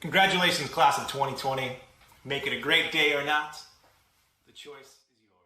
Congratulations, class of 2020. Make it a great day or not. The choice is yours.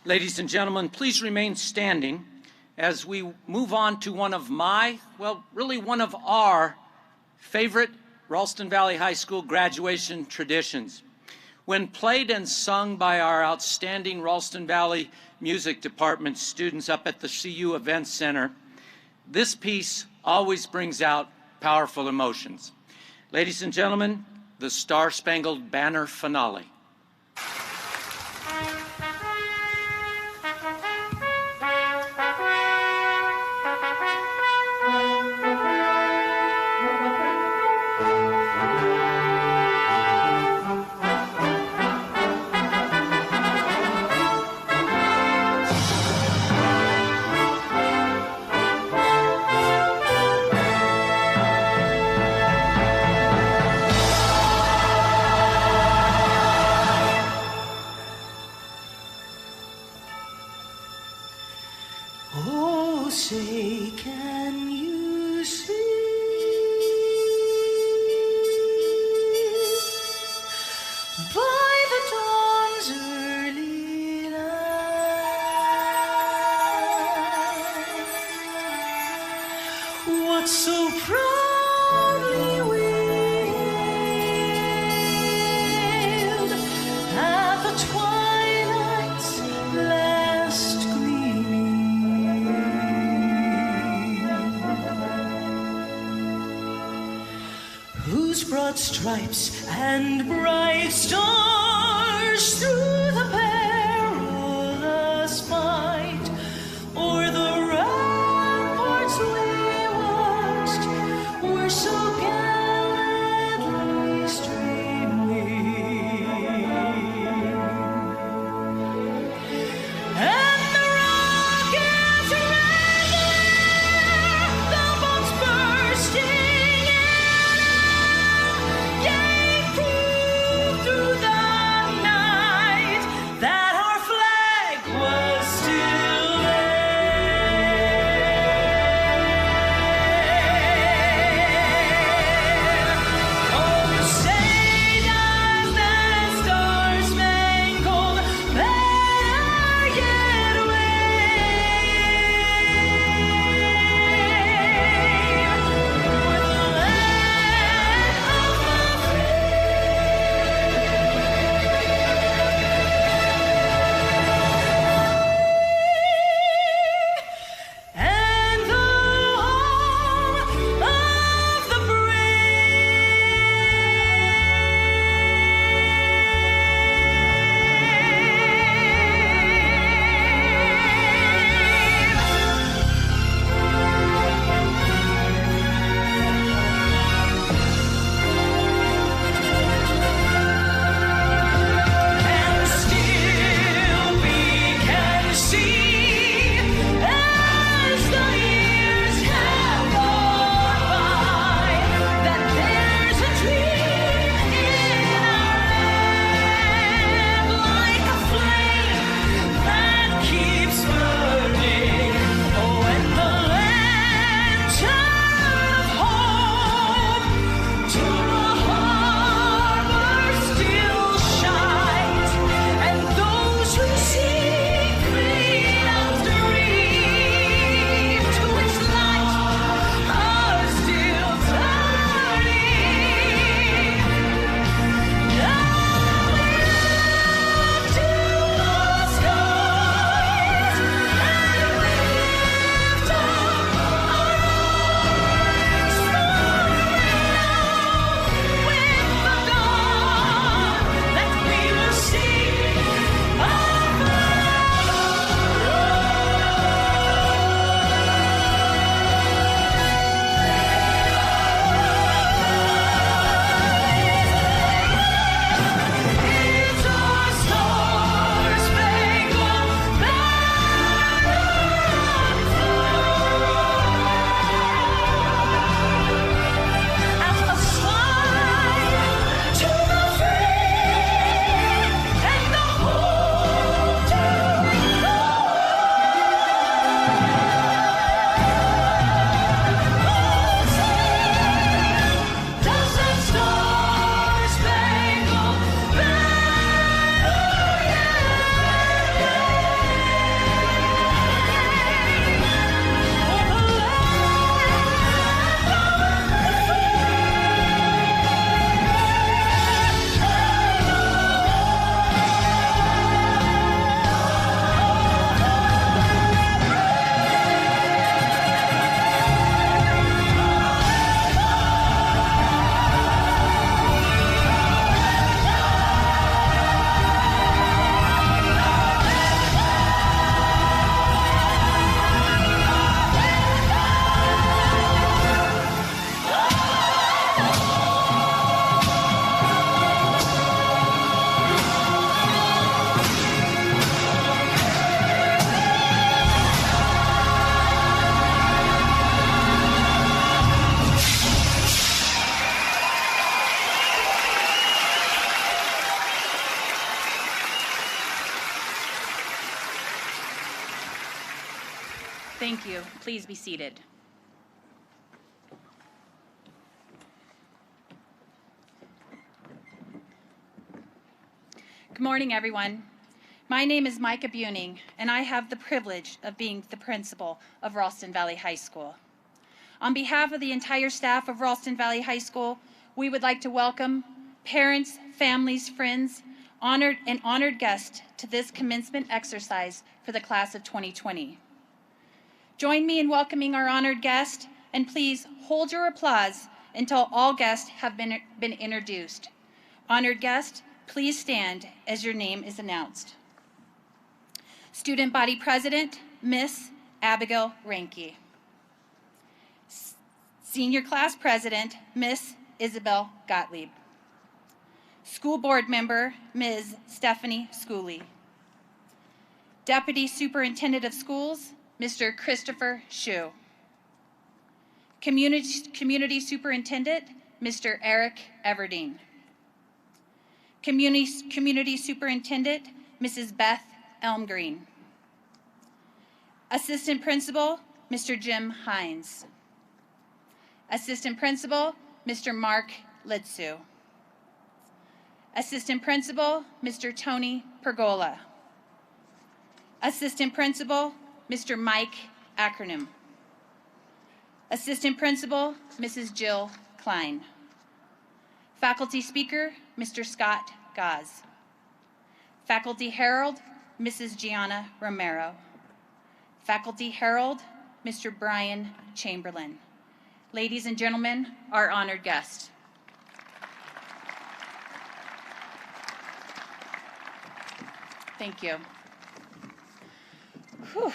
Ladies and gentlemen, please remain standing as we move on to one of my, well, really one of our favorite Ralston Valley High School graduation traditions. When played and sung by our outstanding Ralston Valley Music Department students up at the CU Event Center, this piece always brings out powerful emotions. Ladies and gentlemen, the Star-Spangled Banner finale. Oh, say, can you see by the dawn's early light what so proudly wailed at the twilight's last gleaming, whose broad stripes and bright stars through the perilous fight o'er the Thank you. Please be seated. Good morning, everyone. My name is Micah Buning, and I have the privilege of being the principal of Ralston Valley High School. On behalf of the entire staff of Ralston Valley High School, we would like to welcome parents, families, friends, honored guests to this commencement exercise for the class of 2020. Join me in welcoming our honored guest, and please hold your applause until all guests have been introduced. Honored guest, please stand as your name is announced. Student Body President, Miss Abigail Ranke. Senior Class President, Miss Isabel Gottlieb. School Board Member, Ms. Stephanie Schooley. Deputy Superintendent of Schools, Mr. Christopher Shue. Community Superintendent, Mr. Eric Everdeen. Community Superintendent, Mrs. Beth Elmgreen. Assistant Principal, Mr. Jim Hines. Assistant Principal, Mr. Mark Litsu. Assistant Principal, Mr. Tony Pergola. Assistant Principal, Mr. Mike Acronym. Assistant Principal, Mrs. Jill Klein. Faculty Speaker, Mr. Scott Gaz. Faculty Herald, Mrs. Gianna Romero. Faculty Herald, Mr. Brian Chamberlain. Ladies and gentlemen, our honored guest. Thank you. Whew.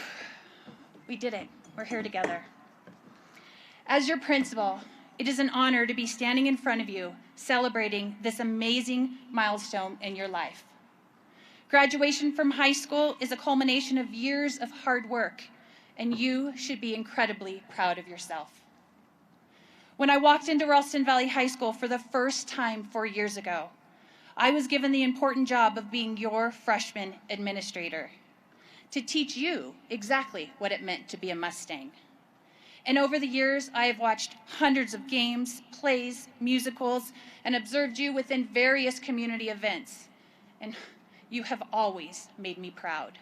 We did it. We're here together. As your principal, it is an honor to be standing in front of you celebrating this amazing milestone in your life. Graduation from high school is a culmination of years of hard work, and you should be incredibly proud of yourself. When I walked into Ralston Valley High School for the first time 4 years ago, I was given the important job of being your freshman administrator, to teach you exactly what it meant to be a Mustang. And over the years, I have watched hundreds of games, plays, musicals, and observed you within various community events. And you have always made me proud.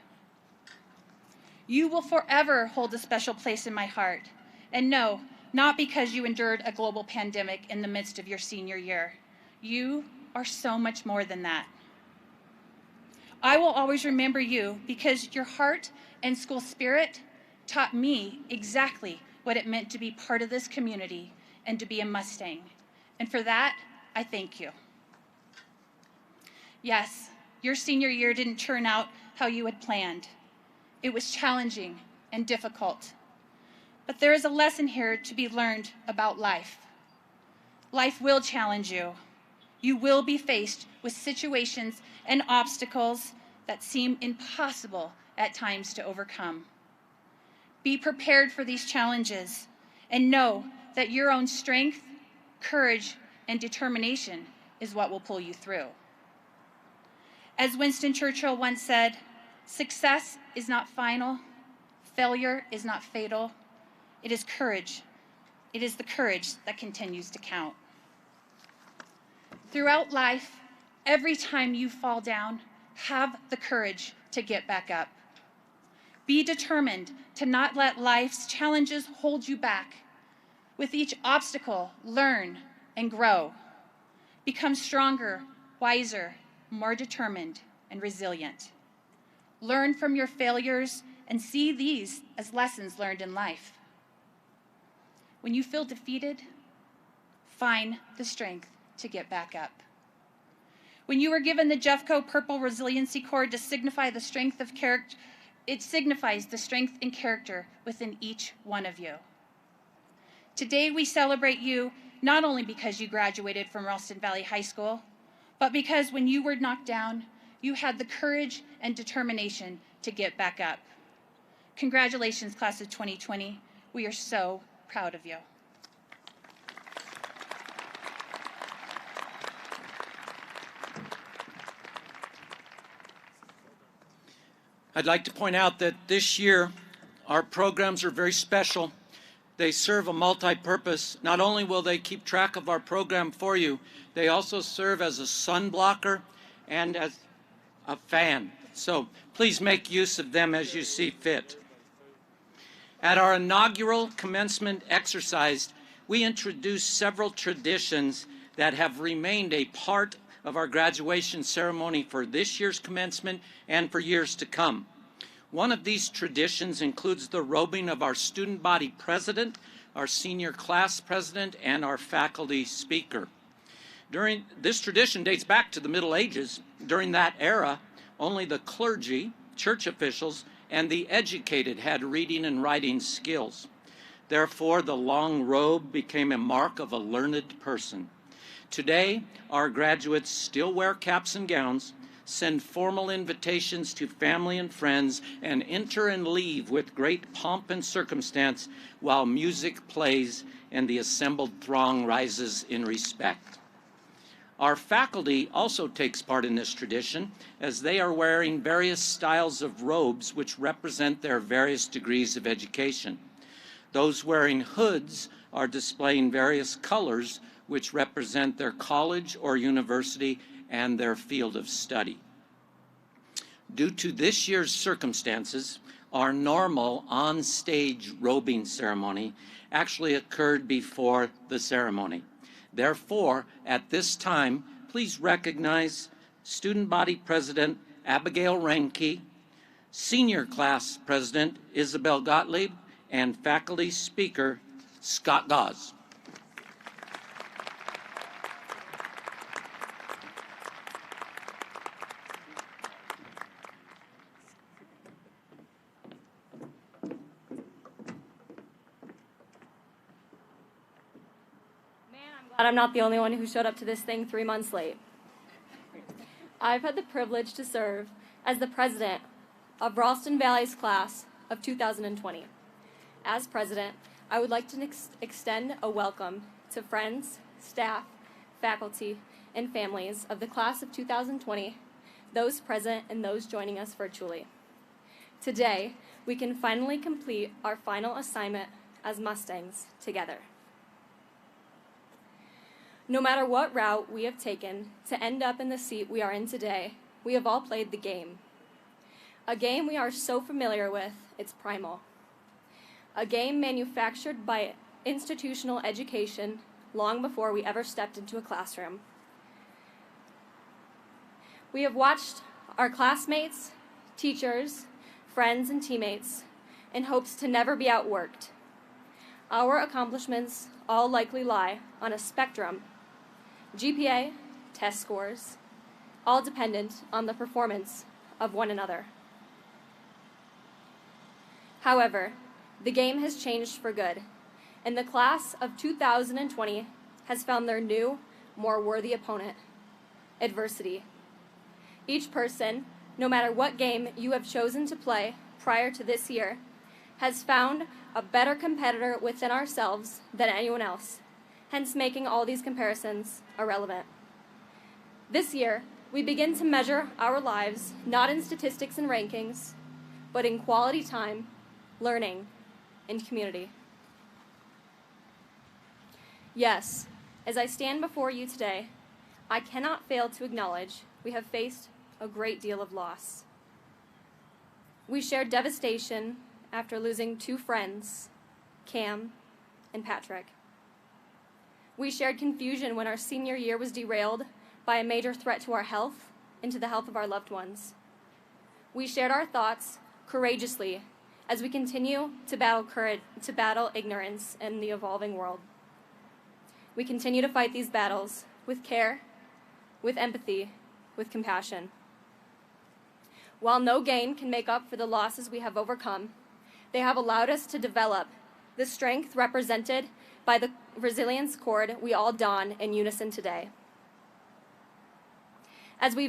You will forever hold a special place in my heart. And no, not because you endured a global pandemic in the midst of your senior year. You are so much more than that. I will always remember you because your heart and school spirit taught me exactly what it meant to be part of this community and to be a Mustang. And for that, I thank you. Yes, your senior year didn't turn out how you had planned. It was challenging and difficult. But there is a lesson here to be learned about life. Life will challenge you. You will be faced with situations and obstacles that seem impossible at times to overcome. Be prepared for these challenges and know that your own strength, courage, and determination is what will pull you through. As Winston Churchill once said, success is not final, failure is not fatal, it is courage. It is the courage that continues to count. Throughout life, every time you fall down, have the courage to get back up. Be determined to not let life's challenges hold you back. With each obstacle, learn and grow. Become stronger, wiser, more determined, and resilient. Learn from your failures and see these as lessons learned in life. When you feel defeated, find the strength to get back up. When you were given the Jeffco Purple Resiliency Cord to signify the strength of character, it signifies the strength and character within each one of you. Today we celebrate you not only because you graduated from Ralston Valley High School, but because when you were knocked down, you had the courage and determination to get back up. Congratulations, class of 2020. We are so proud of you. I'd like to point out that this year, Our programs are very special. They serve a multi-purpose. Not only will they keep track of our program for you, they also serve as a sun blocker and as a fan. So please make use of them as you see fit. At our inaugural commencement exercise, we introduced several traditions that have remained a part of our graduation ceremony for this year's commencement and for years to come. One of these traditions includes the robing of our student body president, our senior class president, and our faculty speaker. This tradition dates back to the Middle Ages. During that era, only the clergy, church officials, and the educated had reading and writing skills. Therefore, the long robe became a mark of a learned person. Today, our graduates still wear caps and gowns, send formal invitations to family and friends, and enter and leave with great pomp and circumstance while music plays and the assembled throng rises in respect. Our faculty also takes part in this tradition, as they are wearing various styles of robes which represent their various degrees of education. Those wearing hoods are displaying various colors which represent their college or university and their field of study. Due to this year's circumstances, our normal on-stage robing ceremony actually occurred before the ceremony. Therefore, at this time, please recognize Student Body President Abigail Renke, Senior Class President Isabel Gottlieb, and Faculty Speaker Scott Gause. But I'm not the only one who showed up to this thing 3 months late. I've had the privilege to serve as the president of Ralston Valley's class of 2020. As president, I would like to extend a welcome to friends, staff, faculty, and families of the class of 2020, those present and those joining us virtually. Today, we can finally complete our final assignment as Mustangs together. No matter what route we have taken to end up in the seat we are in today, we have all played the game. A game we are so familiar with, it's primal. A game manufactured by institutional education long before we ever stepped into a classroom. We have watched our classmates, teachers, friends, and teammates in hopes to never be outworked. Our accomplishments all likely lie on a spectrum: GPA, test scores, all dependent on the performance of one another. However, the game has changed for good, and the class of 2020 has found their new, more worthy opponent: adversity. Each person, no matter what game you have chosen to play prior to this year, has found a better competitor within ourselves than anyone else, hence making all these comparisons irrelevant. This year, we begin to measure our lives not in statistics and rankings, but in quality time, learning, and community. Yes, as I stand before you today, I cannot fail to acknowledge we have faced a great deal of loss. We shared devastation after losing 2 friends, Cam and Patrick. We shared confusion when our senior year was derailed by a major threat to our health and to the health of our loved ones. We shared our thoughts courageously as we continue to battle ignorance in the evolving world. We continue to fight these battles with care, with empathy, with compassion. While no gain can make up for the losses we have overcome, they have allowed us to develop the strength represented by the resilience cord we all don in unison today. As we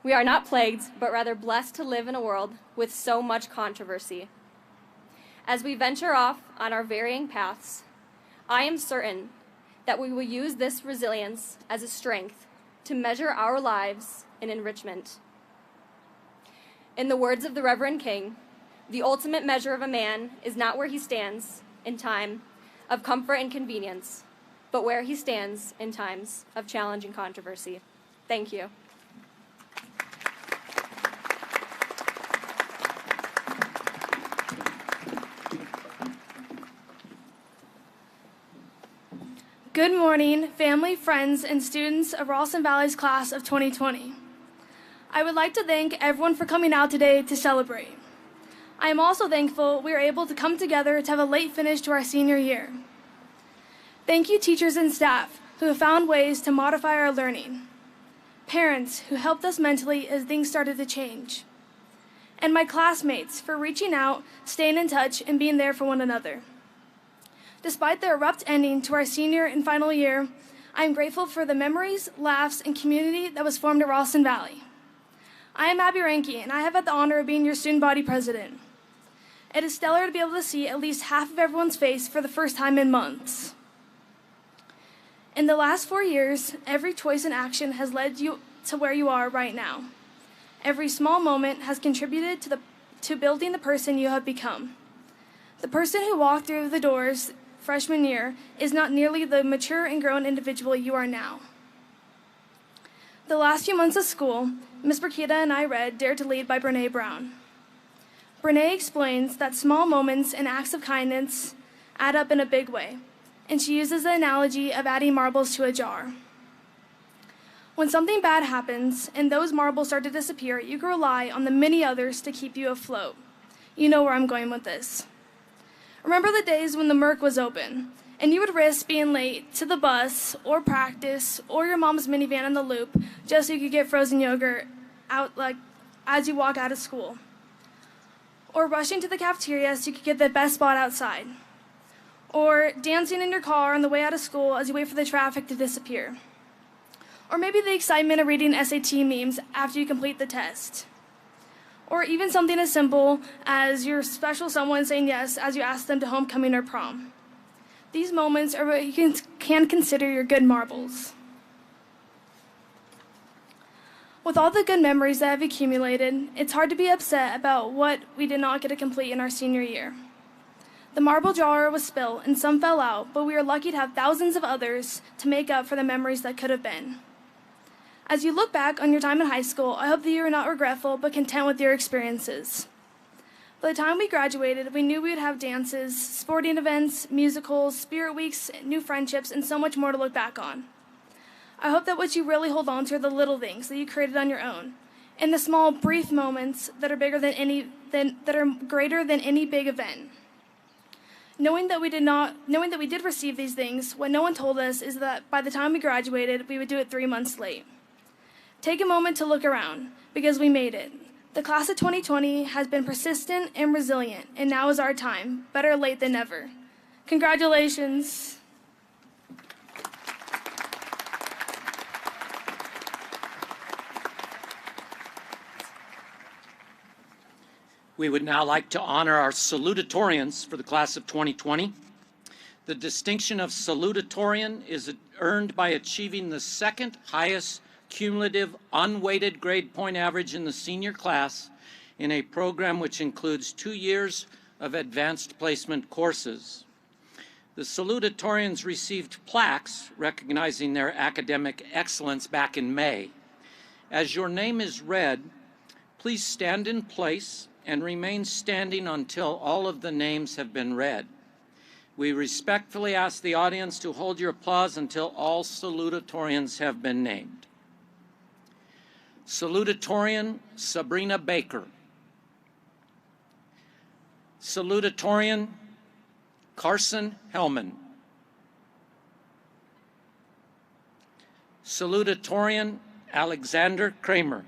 we are not plagued, but rather blessed to live in a world with so much controversy. As we venture off on our varying paths, I am certain that we will use this resilience as a strength to measure our lives in enrichment. In the words of the Reverend King, The ultimate measure of a man is not where he stands in time of comfort and convenience, but where he stands in times of challenge and controversy. Thank you. Good morning, family, friends, and students of Ralston Valley's class of 2020. I would like to thank everyone for coming out today to celebrate. I am also thankful we were able to come together to have a late finish to our senior year. Thank you, teachers and staff, who have found ways to modify our learning. Parents who helped us mentally as things started to change. And my classmates for reaching out, staying in touch, and being there for one another. Despite the abrupt ending to our senior and final year, I am grateful for the memories, laughs, and community that was formed at Ralston Valley. I am Abby Ranke, and I have had the honor of being your student body president. It is stellar to be able to see at least half of everyone's face for the first time in months. In the last 4 years, every choice and action has led you to where you are right now. Every small moment has contributed to building the person you have become. The person who walked through the doors freshman year is not nearly the mature and grown individual you are now. The last few months of school, Ms. Burkita and I read Dare to Lead by Brene Brown. Brene explains that small moments and acts of kindness add up in a big way, and she uses the analogy of adding marbles to a jar. When something bad happens and those marbles start to disappear, you can rely on the many others to keep you afloat. You know where I'm going with this. Remember the days when the Merc was open, and you would risk being late to the bus or practice or your mom's minivan in the loop just so you could get frozen yogurt out as you walk out of school. Or rushing to the cafeteria so you could get the best spot outside. Or dancing in your car on the way out of school as you wait for the traffic to disappear. Or maybe the excitement of reading SAT memes after you complete the test. Or even something as simple as your special someone saying yes as you ask them to homecoming or prom. These moments are what you can consider your good marbles. With all the good memories that have accumulated, it's hard to be upset about what we did not get to complete in our senior year. The marble jar was spilled and some fell out, but we are lucky to have thousands of others to make up for the memories that could have been. As you look back on your time in high school, I hope that you are not regretful but content with your experiences. By the time we graduated, we knew we would have dances, sporting events, musicals, spirit weeks, new friendships, and so much more to look back on. I hope that what you really hold on to are the little things that you created on your own, and the small, brief moments that are greater than any big event. Knowing that we did receive these things, what no one told us is that by the time we graduated, we would do it 3 months late. Take a moment to look around, because we made it. The class of 2020 has been persistent and resilient, and now is our time. Better late than never. Congratulations. We would now like to honor our salutatorians for the class of 2020. The distinction of salutatorian is earned by achieving the second highest cumulative unweighted grade point average in the senior class in a program which includes 2 years of advanced placement courses. The salutatorians received plaques recognizing their academic excellence back in May. As your name is read, please stand in place and remain standing until all of the names have been read. We respectfully ask the audience to hold your applause until all salutatorians have been named. Salutatorian Sabrina Baker. Salutatorian Carson Hellman. Salutatorian Alexander Kramer.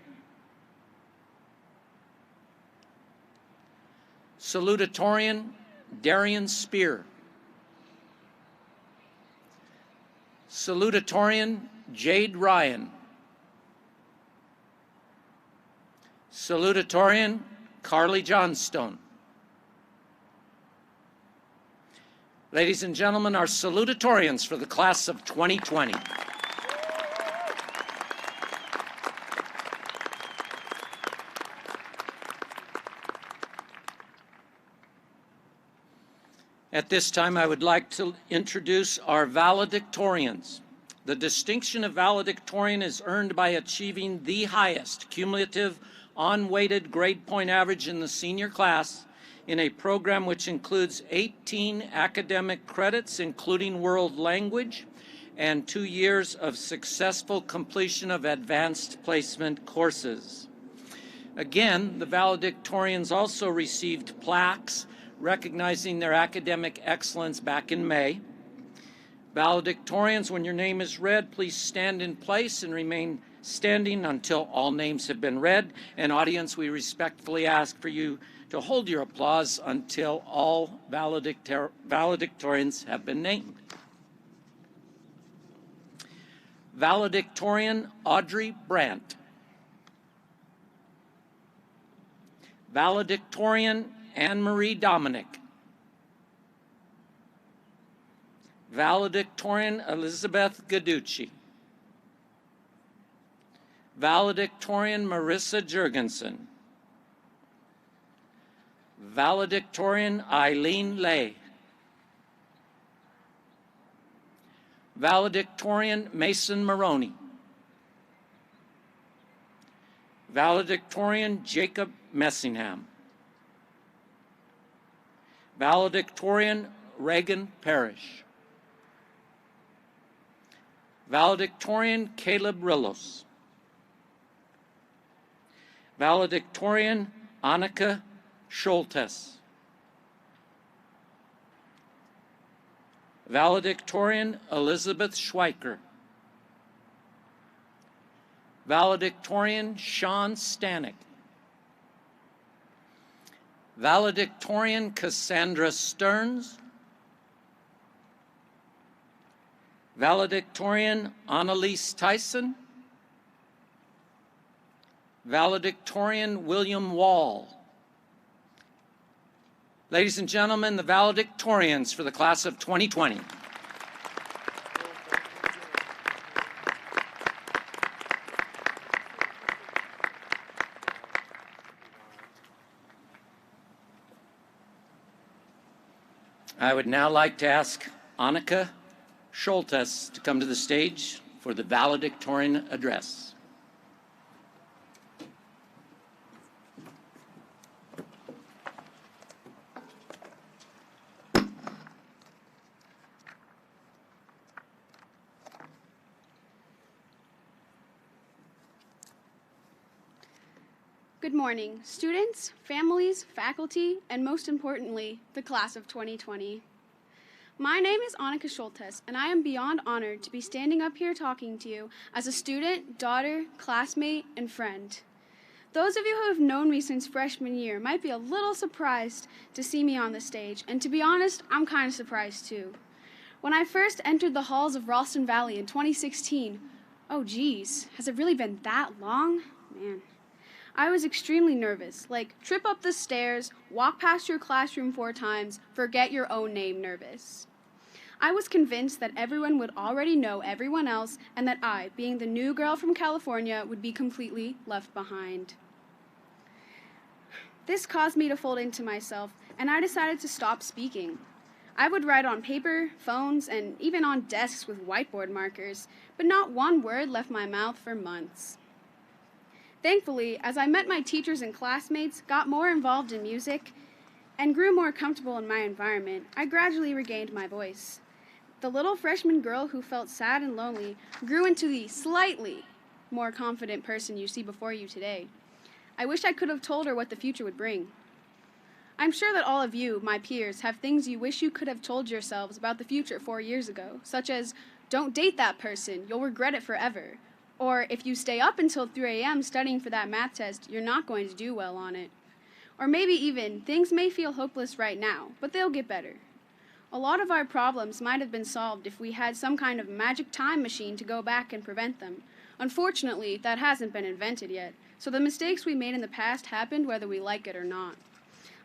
Salutatorian Darian Spear. Salutatorian Jade Ryan. Salutatorian Carly Johnstone. Ladies and gentlemen, our salutatorians for the class of 2020. At this time, I would like to introduce our valedictorians. The distinction of valedictorian is earned by achieving the highest cumulative unweighted grade point average in the senior class in a program which includes 18 academic credits, including world language, and 2 years of successful completion of advanced placement courses. Again, the valedictorians also received plaques recognizing their academic excellence back in May. Valedictorians, when your name is read, please stand in place and remain standing until all names have been read. And audience, we respectfully ask for you to hold your applause until all valedictorians have been named. Valedictorian Audrey Brandt. Valedictorian Anne-Marie Dominic. Valedictorian Elizabeth Gaducci. Valedictorian Marissa Jurgensen. Valedictorian Eileen Lay. Valedictorian Mason Maroney. Valedictorian Jacob Messingham. Valedictorian Reagan Parrish. Valedictorian Caleb Rillos. Valedictorian Annika Scholtes. Valedictorian Elizabeth Schweiker. Valedictorian Sean Stanek. Valedictorian Cassandra Stearns. Valedictorian Annalise Tyson. Valedictorian William Wall. Ladies and gentlemen, the valedictorians for the class of 2020. I would now like to ask Annika Scholtes to come to the stage for the valedictorian address. Good morning, students, families, faculty, and most importantly, the class of 2020. My name is Annika Scholtes, and I am beyond honored to be standing up here talking to you as a student, daughter, classmate, and friend. Those of you who have known me since freshman year might be a little surprised to see me on the stage, and to be honest, I'm kind of surprised too. When I first entered the halls of Ralston Valley in 2016, oh geez, has it really been that long? Man. I was extremely nervous, like trip up the stairs, walk past your classroom 4 times, forget your own name nervous. I was convinced that everyone would already know everyone else and that I, being the new girl from California, would be completely left behind. This caused me to fold into myself, and I decided to stop speaking. I would write on paper, phones, and even on desks with whiteboard markers, but not one word left my mouth for months. Thankfully, as I met my teachers and classmates, got more involved in music, and grew more comfortable in my environment, I gradually regained my voice. The little freshman girl who felt sad and lonely grew into the slightly more confident person you see before you today. I wish I could have told her what the future would bring. I'm sure that all of you, my peers, have things you wish you could have told yourselves about the future 4 years ago, such as, don't date that person, you'll regret it forever. Or if you stay up until 3 a.m. studying for that math test, you're not going to do well on it. Or maybe even, things may feel hopeless right now, but they'll get better. A lot of our problems might have been solved if we had some kind of magic time machine to go back and prevent them. Unfortunately, that hasn't been invented yet, so the mistakes we made in the past happened whether we like it or not.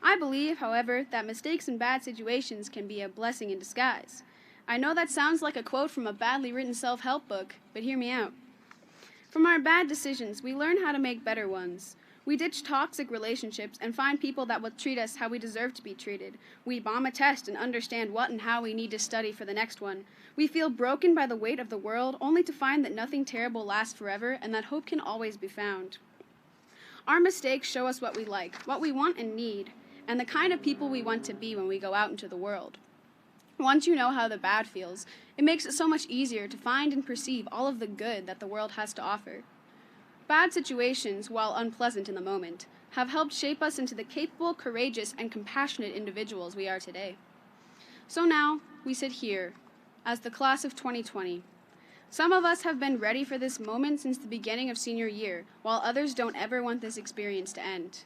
I believe, however, that mistakes in bad situations can be a blessing in disguise. I know that sounds like a quote from a badly written self-help book, but hear me out. From our bad decisions, we learn how to make better ones. We ditch toxic relationships and find people that will treat us how we deserve to be treated. We bomb a test and understand what and how we need to study for the next one. We feel broken by the weight of the world, only to find that nothing terrible lasts forever and that hope can always be found. Our mistakes show us what we like, what we want and need, and the kind of people we want to be when we go out into the world. Once you know how the bad feels, it makes it so much easier to find and perceive all of the good that the world has to offer. Bad situations, while unpleasant in the moment, have helped shape us into the capable, courageous, and compassionate individuals we are today. So now, we sit here, as the class of 2020. Some of us have been ready for this moment since the beginning of senior year, while others don't ever want this experience to end.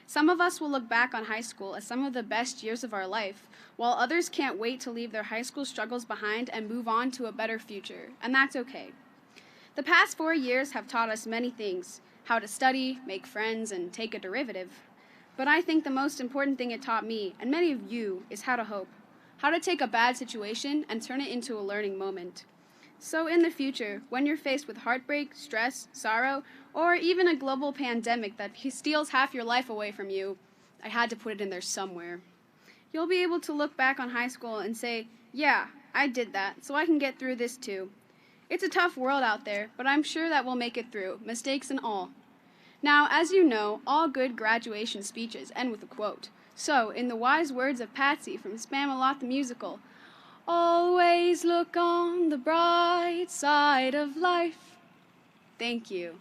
Some of us will look back on high school as some of the best years of our life, while others can't wait to leave their high school struggles behind and move on to a better future, and that's okay. The past 4 years have taught us many things, how to study, make friends, and take a derivative. But I think the most important thing it taught me, and many of you, is how to hope, how to take a bad situation and turn it into a learning moment. So in the future, when you're faced with heartbreak, stress, sorrow, or even a global pandemic that steals half your life away from you, I had to put it in there somewhere, you'll be able to look back on high school and say, yeah, I did that, so I can get through this too. It's a tough world out there, but I'm sure that we'll make it through, mistakes and all. Now, as you know, all good graduation speeches end with a quote. So, in the wise words of Patsy from Spamalot the Musical, always look on the bright side of life. Thank you.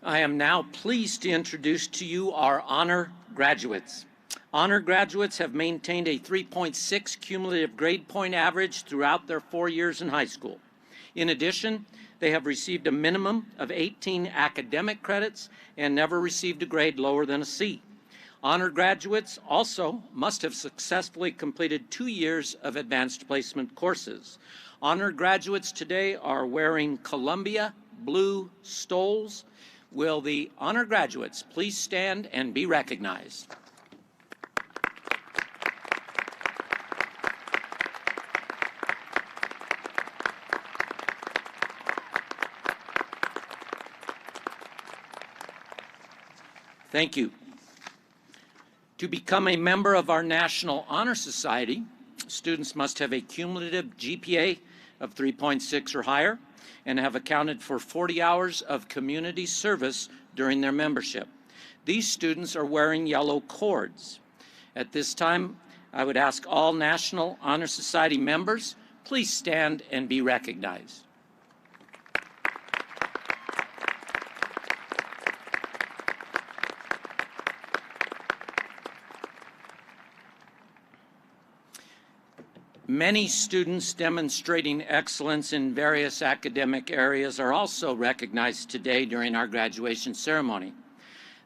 I am now pleased to introduce to you our honor graduates. Honor graduates have maintained a 3.6 cumulative grade point average throughout their 4 years in high school. In addition, they have received a minimum of 18 academic credits and never received a grade lower than a C. Honor graduates also must have successfully completed 2 years of advanced placement courses. Honor graduates today are wearing Columbia blue stoles. Will the honor graduates please stand and be recognized? Thank you. To become a member of our National Honor Society, students must have a cumulative GPA of 3.6 or higher and have accounted for 40 hours of community service during their membership. These students are wearing yellow cords. At this time, I would ask all National Honor Society members, please stand and be recognized. Many students demonstrating excellence in various academic areas are also recognized today during our graduation ceremony.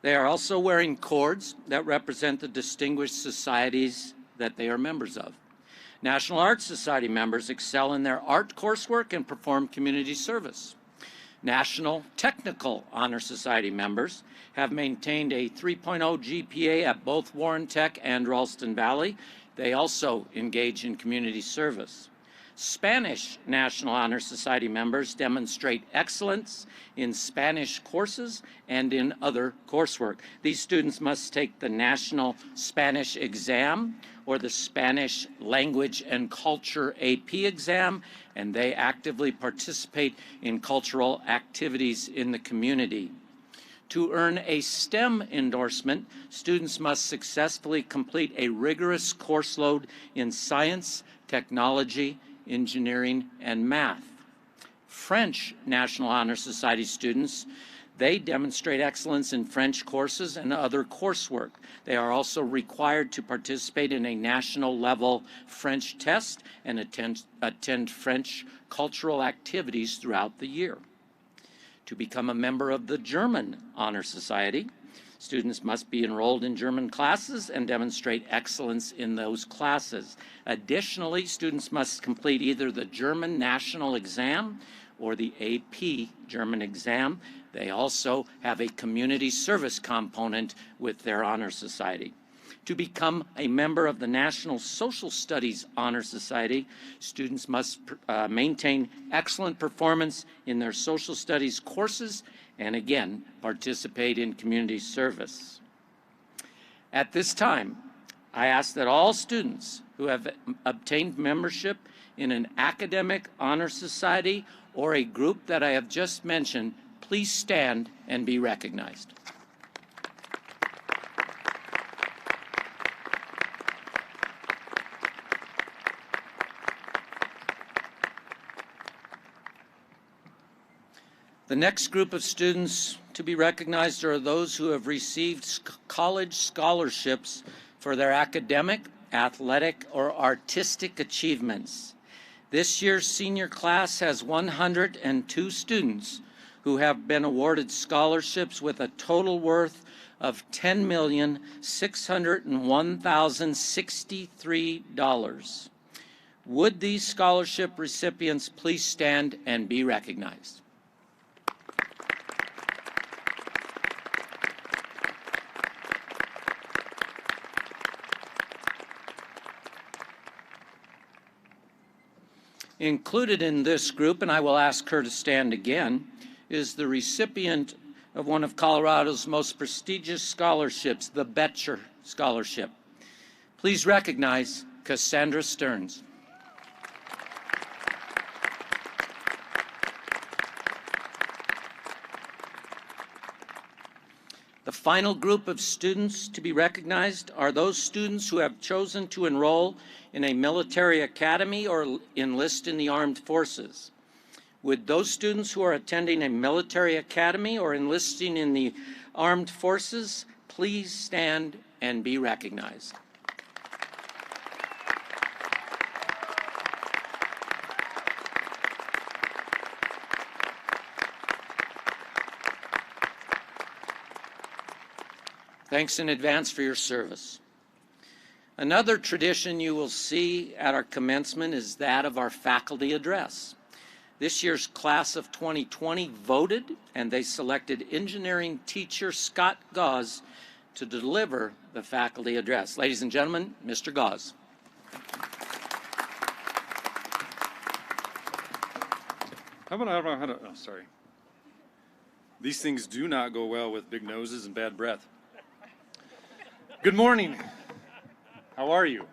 They are also wearing cords that represent the distinguished societies that they are members of. National Art Society members excel in their art coursework and perform community service. National Technical Honor Society members have maintained a 3.0 GPA at both Warren Tech and Ralston Valley. They also engage in community service. Spanish National Honor Society members demonstrate excellence in Spanish courses and in other coursework. These students must take the National Spanish Exam or the Spanish Language and Culture AP exam, and they actively participate in cultural activities in the community. To earn a STEM endorsement, students must successfully complete a rigorous course load in science, technology, engineering, and math. French National Honor Society students, they demonstrate excellence in French courses and other coursework. They are also required to participate in a national level French test and attend French cultural activities throughout the year. To become a member of the German Honor Society, Students must be enrolled in German classes and demonstrate excellence in those classes. Additionally, students must complete either the German National Exam or the AP German exam. They also have a community service component with their honor society. To become a member of the National Social Studies Honor Society, students must maintain excellent performance in their social studies courses and, again, participate in community service. At this time, I ask that all students who have obtained membership in an academic honor society or a group that I have just mentioned, please stand and be recognized. The next group of students to be recognized are those who have received college scholarships for their academic, athletic, or artistic achievements. This year's senior class has 102 students who have been awarded scholarships with a total worth of $10,601,063. Would these scholarship recipients please stand and be recognized? Included in this group, and I will ask her to stand again, is the recipient of one of Colorado's most prestigious scholarships, the Betcher Scholarship. Please recognize Cassandra Stearns. The final group of students to be recognized are those students who have chosen to enroll in a military academy or enlist in the armed forces. Would those students who are attending a military academy or enlisting in the armed forces please stand and be recognized? Thanks in advance for your service. Another tradition you will see at our commencement is that of our faculty address. This year's class of 2020 voted, and they selected engineering teacher Scott Gause to deliver the faculty address. Ladies and gentlemen, Mr. Gause. Oh, sorry. These things do not go well with big noses and bad breath. Good morning. How are you?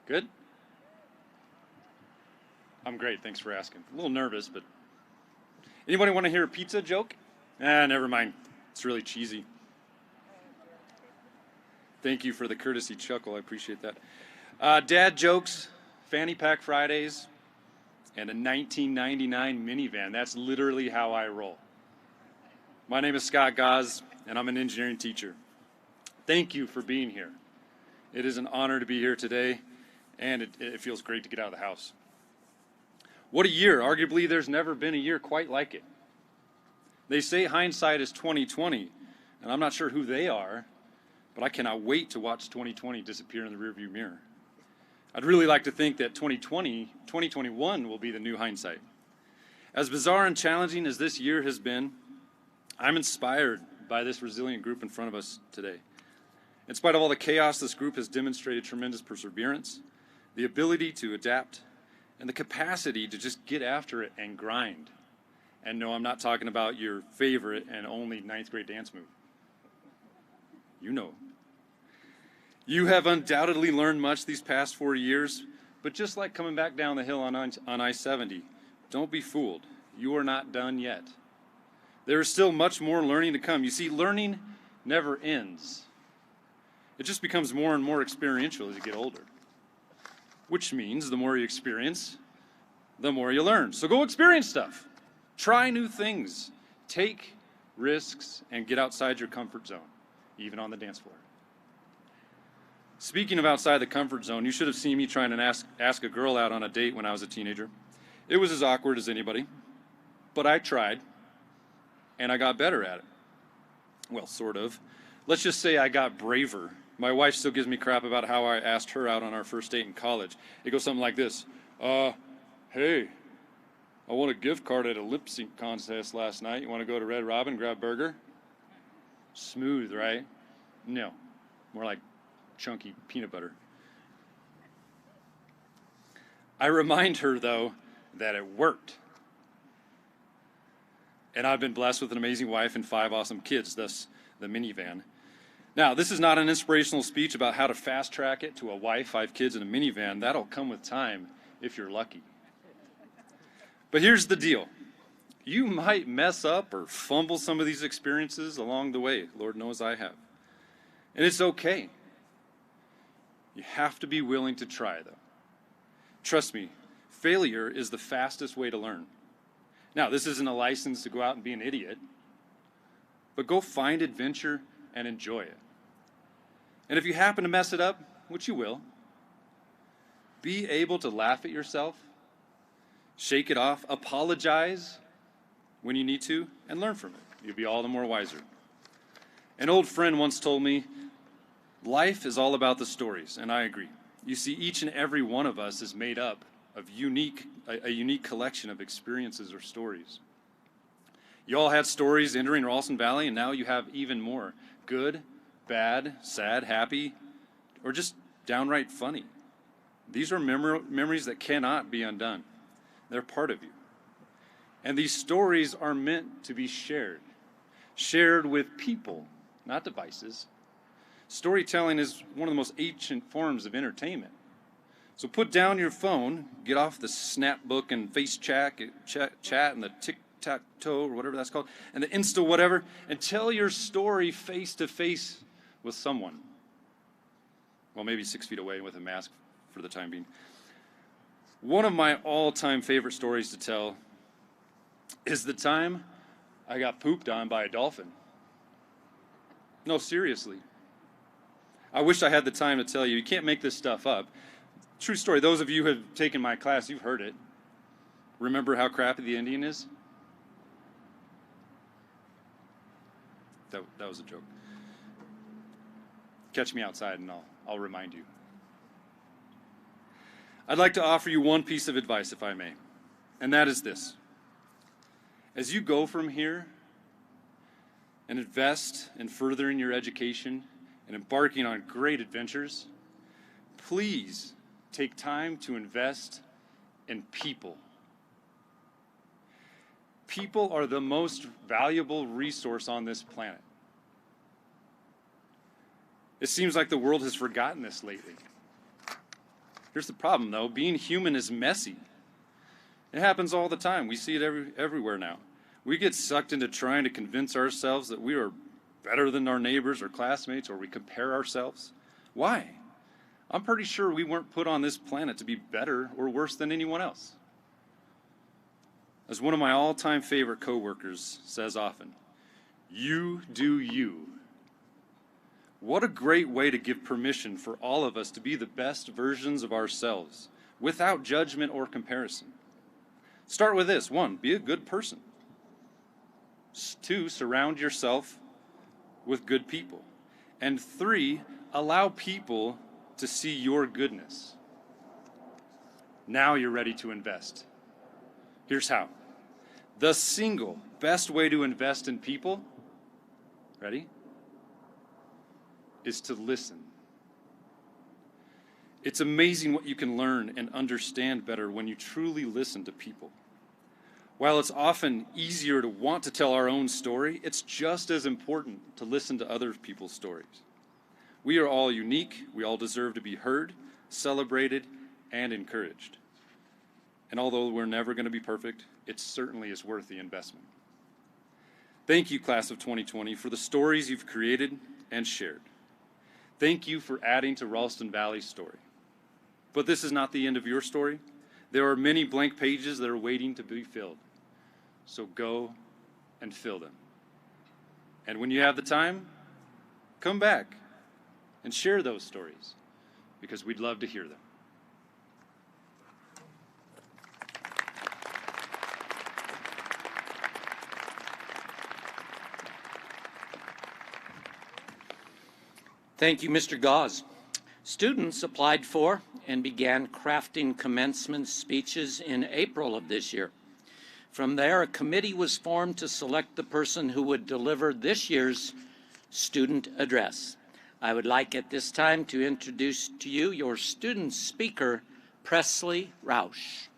Good? I'm great, thanks for asking. A little nervous, but anybody want to hear a pizza joke? Never mind. It's really cheesy. Thank you for the courtesy chuckle. I appreciate that. Dad jokes, fanny pack Fridays, and a 1999 minivan. That's literally how I roll. My name is Scott Gause, and I'm an engineering teacher. Thank you for being here. It is an honor to be here today, and it feels great to get out of the house. What a year. Arguably, there's never been a year quite like it. They say hindsight is 20/20, and I'm not sure who they are, but I cannot wait to watch 2020 disappear in the rearview mirror. I'd really like to think that 2021 will be the new hindsight. As bizarre and challenging as this year has been, I'm inspired by this resilient group in front of us today. In spite of all the chaos, this group has demonstrated tremendous perseverance, the ability to adapt, and the capacity to just get after it and grind. And no, I'm not talking about your favorite and only 9th grade dance move. You know. You have undoubtedly learned much these past 4 years, but just like coming back down the hill on I-70, don't be fooled. You are not done yet. There is still much more learning to come. You see, learning never ends. It just becomes more and more experiential as you get older, which means the more you experience, the more you learn. So go experience stuff. Try new things. Take risks and get outside your comfort zone, even on the dance floor. Speaking of outside the comfort zone, you should have seen me trying to ask a girl out on a date when I was a teenager. It was as awkward as anybody, but I tried, and I got better at it. Well, sort of. Let's just say I got braver. My wife still gives me crap about how I asked her out on our first date in college. It goes something like this. Hey, I won a gift card at a lip sync contest last night. You want to go to Red Robin, grab a burger? Smooth, right? No, more like chunky peanut butter. I remind her, though, that it worked. And I've been blessed with an amazing wife and 5 awesome kids, thus the minivan. Now, this is not an inspirational speech about how to fast track it to a wife, 5 kids, and a minivan. That'll come with time if you're lucky. But here's the deal. You might mess up or fumble some of these experiences along the way. Lord knows I have. And it's okay. You have to be willing to try, though. Trust me, failure is the fastest way to learn. Now, this isn't a license to go out and be an idiot, but go find adventure and enjoy it. And if you happen to mess it up, which you will, be able to laugh at yourself, shake it off, apologize when you need to, and learn from it. You'll be all the more wiser. An old friend once told me, life is all about the stories, and I agree. You see, each and every one of us is made up of a unique collection of experiences or stories. You all had stories entering Ralston Valley, and now you have even more. Good, bad, sad, happy, or just downright funny. These are memories that cannot be undone. They're part of you. And these stories are meant to be shared. Shared with people, not devices. Storytelling is one of the most ancient forms of entertainment. So put down your phone, get off the Snapbook and Face chat and the tic-tac-toe or whatever that's called, and the Insta whatever, and tell your story face to face with someone. Well, maybe 6 feet away with a mask for the time being. One of my all-time favorite stories to tell is the time I got pooped on by a dolphin. No, seriously. I wish I had the time to tell you. You can't make this stuff up. True story. Those of you who have taken my class, you've heard it. Remember how crappy the Indian is? That was a joke. Catch me outside and I'll remind you. I'd like to offer you one piece of advice, if I may, and that is this. As you go from here and invest in furthering your education and embarking on great adventures, please take time to invest in people. People are the most valuable resource on this planet. It seems like the world has forgotten this lately. Here's the problem, though. Being human is messy. It happens all the time. We see it everywhere now. We get sucked into trying to convince ourselves that we are better than our neighbors or classmates, or we compare ourselves. Why? I'm pretty sure we weren't put on this planet to be better or worse than anyone else. As one of my all-time favorite coworkers says often, you do you. What a great way to give permission for all of us to be the best versions of ourselves, without judgment or comparison. Start with this. 1, be a good person. 2, surround yourself with good people. And 3, allow people to see your goodness. Now you're ready to invest. Here's how. The single best way to invest in people, ready, is to listen. It's amazing what you can learn and understand better when you truly listen to people. While it's often easier to want to tell our own story, it's just as important to listen to other people's stories. We are all unique. We all deserve to be heard, celebrated, and encouraged. And although we're never going to be perfect, it certainly is worth the investment. Thank you, class of 2020, for the stories you've created and shared. Thank you for adding to Ralston Valley's story. But this is not the end of your story. There are many blank pages that are waiting to be filled. So go and fill them. And when you have the time, come back and share those stories, because we'd love to hear them. Thank you, Mr. Gauze. Students applied for and began crafting commencement speeches in April of this year. From there, a committee was formed to select the person who would deliver this year's student address. I would like at this time to introduce to you your student speaker, Presley Rausch.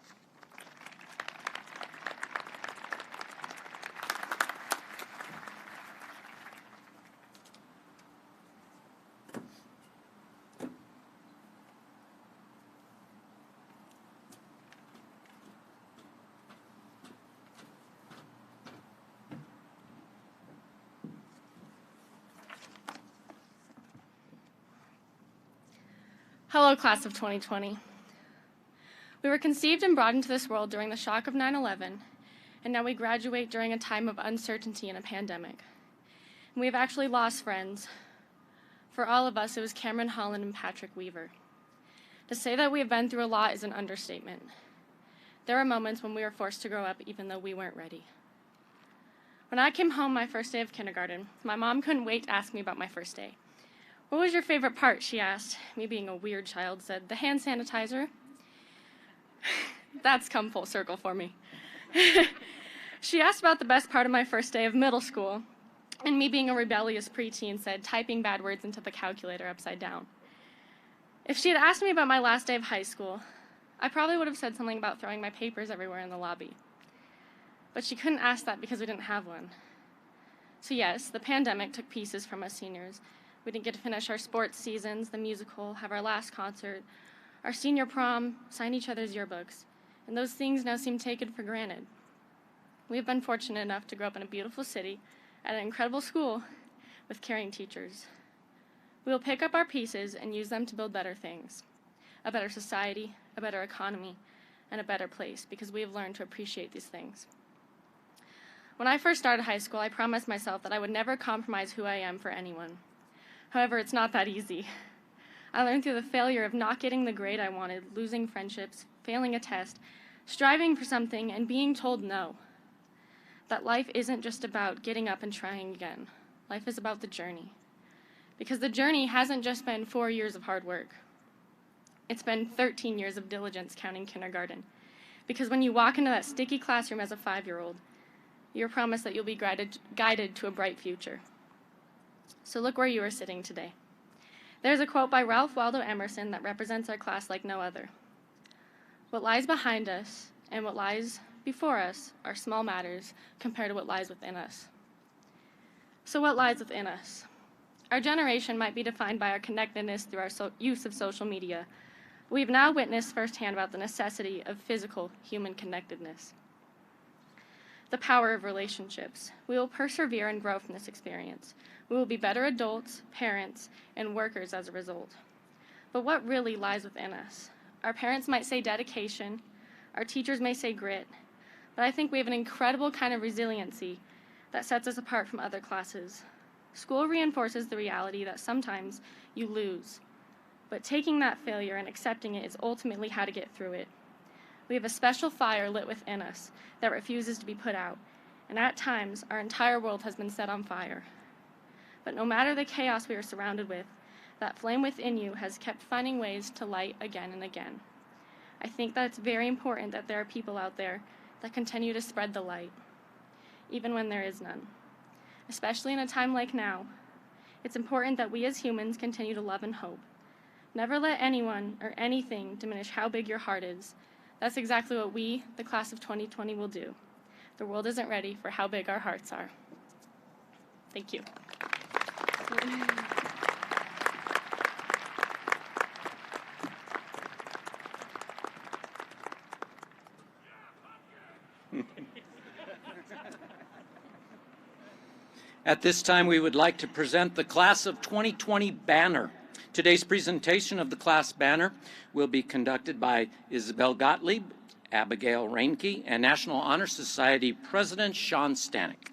Hello, class of 2020. We were conceived and brought into this world during the shock of 9/11, and now we graduate during a time of uncertainty and a pandemic. And we have actually lost friends. For all of us, it was Cameron Holland and Patrick Weaver. To say that we have been through a lot is an understatement. There are moments when we were forced to grow up even though we weren't ready. When I came home my first day of kindergarten, my mom couldn't wait to ask me about my first day. "What was your favorite part?" she asked. Me, being a weird child, said, "The hand sanitizer." That's come full circle for me. She asked about the best part of my first day of middle school, and me, being a rebellious preteen, said, "Typing bad words into the calculator upside down." If she had asked me about my last day of high school, I probably would have said something about throwing my papers everywhere in the lobby. But she couldn't ask that because we didn't have one. So yes, the pandemic took pieces from us seniors. We didn't get to finish our sports seasons, the musical, have our last concert, our senior prom, sign each other's yearbooks, and those things now seem taken for granted. We have been fortunate enough to grow up in a beautiful city, at an incredible school, with caring teachers. We will pick up our pieces and use them to build better things, a better society, a better economy, and a better place, because we have learned to appreciate these things. When I first started high school, I promised myself that I would never compromise who I am for anyone. However, it's not that easy. I learned through the failure of not getting the grade I wanted, losing friendships, failing a test, striving for something, and being told no. That life isn't just about getting up and trying again. Life is about the journey. Because the journey hasn't just been 4 years of hard work. It's been 13 years of diligence, counting kindergarten. Because when you walk into that sticky classroom as a 5-year-old, you're promised that you'll be guided to a bright future. So look where you are sitting today. There's a quote by Ralph Waldo Emerson that represents our class like no other. What lies behind us and what lies before us are small matters compared to what lies within us. So what lies within us? Our generation might be defined by our connectedness through our use of social media. We've now witnessed firsthand about the necessity of physical human connectedness. The power of relationships. We will persevere and grow from this experience. We will be better adults, parents, and workers as a result. But what really lies within us? Our parents might say dedication, our teachers may say grit, but I think we have an incredible kind of resiliency that sets us apart from other classes. School reinforces the reality that sometimes you lose, but taking that failure and accepting it is ultimately how to get through it. We have a special fire lit within us that refuses to be put out, and at times our entire world has been set on fire. But no matter the chaos we are surrounded with, that flame within you has kept finding ways to light again and again. I think that it's very important that there are people out there that continue to spread the light, even when there is none. Especially in a time like now, it's important that we as humans continue to love and hope. Never let anyone or anything diminish how big your heart is. That's exactly what we, the class of 2020, will do. The world isn't ready for how big our hearts are. Thank you. At this time, we would like to present the Class of 2020 banner. Today's presentation of the class banner will be conducted by Isabel Gottlieb, Abigail Reinke, and National Honor Society President Sean Stanek.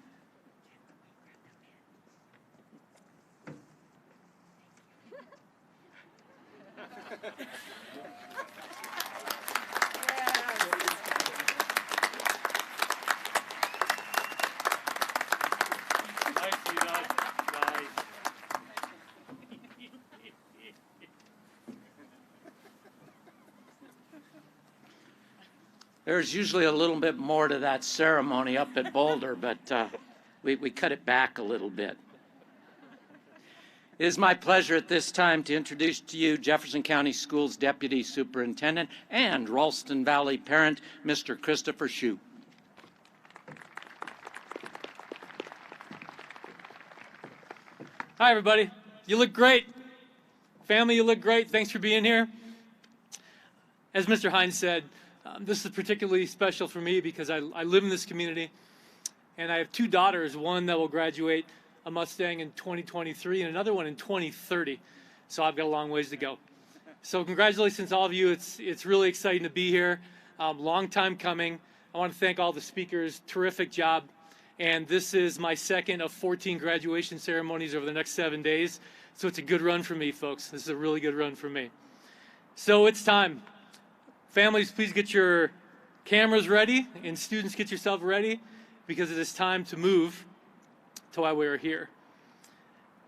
There's usually a little bit more to that ceremony up at Boulder, but we cut it back a little bit. It is my pleasure at this time to introduce to you Jefferson County Schools Deputy Superintendent and Ralston Valley parent, Mr. Christopher Shue. Hi, everybody. You look great. Family, you look great. Thanks for being here. As Mr. Hines said, this is particularly special for me because I live in this community, and I have two daughters, one that will graduate a Mustang in 2023 and another one in 2030. So I've got a long ways to go. So congratulations to all of you. It's really exciting to be here. Long time coming. I want to thank all the speakers. Terrific job. And this is my second of 14 graduation ceremonies over the next 7 days. So it's a good run for me, folks. This is a really good run for me. So it's time. Families, please get your cameras ready, and students, get yourself ready, because it is time to move to why we are here.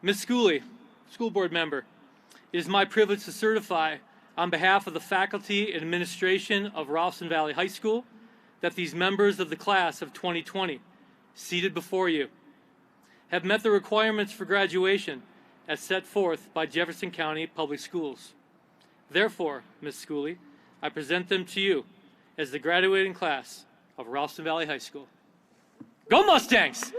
Ms. Schooley, school board member, it is my privilege to certify on behalf of the faculty and administration of Ralston Valley High School that these members of the class of 2020 seated before you have met the requirements for graduation as set forth by Jefferson County Public Schools. Therefore, Ms. Schooley, I present them to you as the graduating class of Ralston Valley High School. Go Mustangs!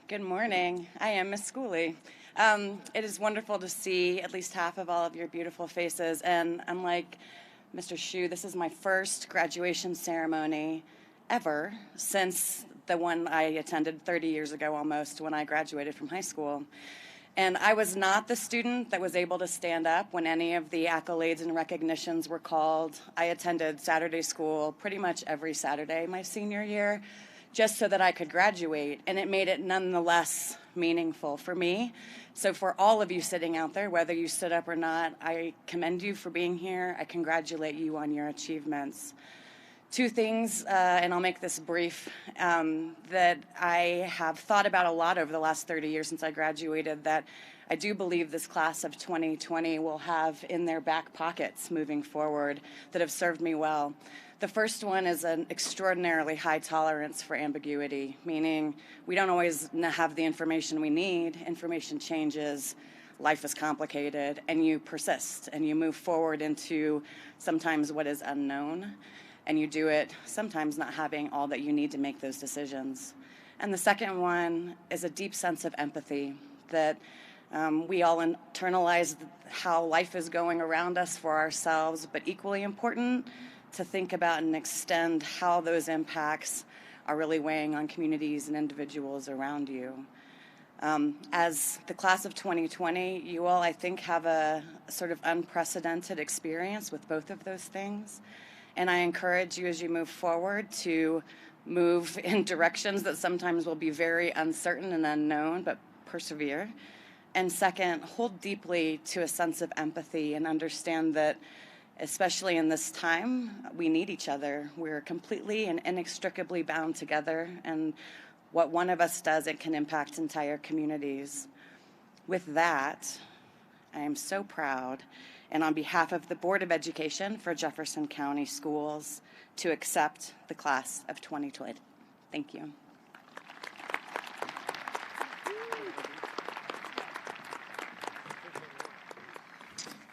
Good morning. I am Miss Schooley. It is wonderful to see at least half of all of your beautiful faces, and unlike Mr. Shue, this is my first graduation ceremony ever since the one I attended 30 years ago almost, when I graduated from high school. And I was not the student that was able to stand up when any of the accolades and recognitions were called. I attended Saturday school pretty much every Saturday my senior year, just so that I could graduate, and it made it nonetheless meaningful for me. So for all of you sitting out there, whether you stood up or not, I commend you for being here. I congratulate you on your achievements. Two things, and I'll make this brief, that I have thought about a lot over the last 30 years since I graduated, that I do believe this class of 2020 will have in their back pockets moving forward that have served me well. The first one is an extraordinarily high tolerance for ambiguity, meaning we don't always have the information we need. Information changes, life is complicated, and you persist, and you move forward into sometimes what is unknown, and you do it sometimes not having all that you need to make those decisions. And the second one is a deep sense of empathy, that we all internalize how life is going around us for ourselves, but equally important, to think about and extend how those impacts are really weighing on communities and individuals around you. As the class of 2020, you all, I think, have a sort of unprecedented experience with both of those things. And I encourage you as you move forward to move in directions that sometimes will be very uncertain and unknown, but persevere. And second, hold deeply to a sense of empathy and understand that especially in this time, we need each other. We're completely and inextricably bound together, and what one of us does, it can impact entire communities. With that, I am so proud, and on behalf of the Board of Education for Jefferson County Schools, to accept the class of 2020. Thank you.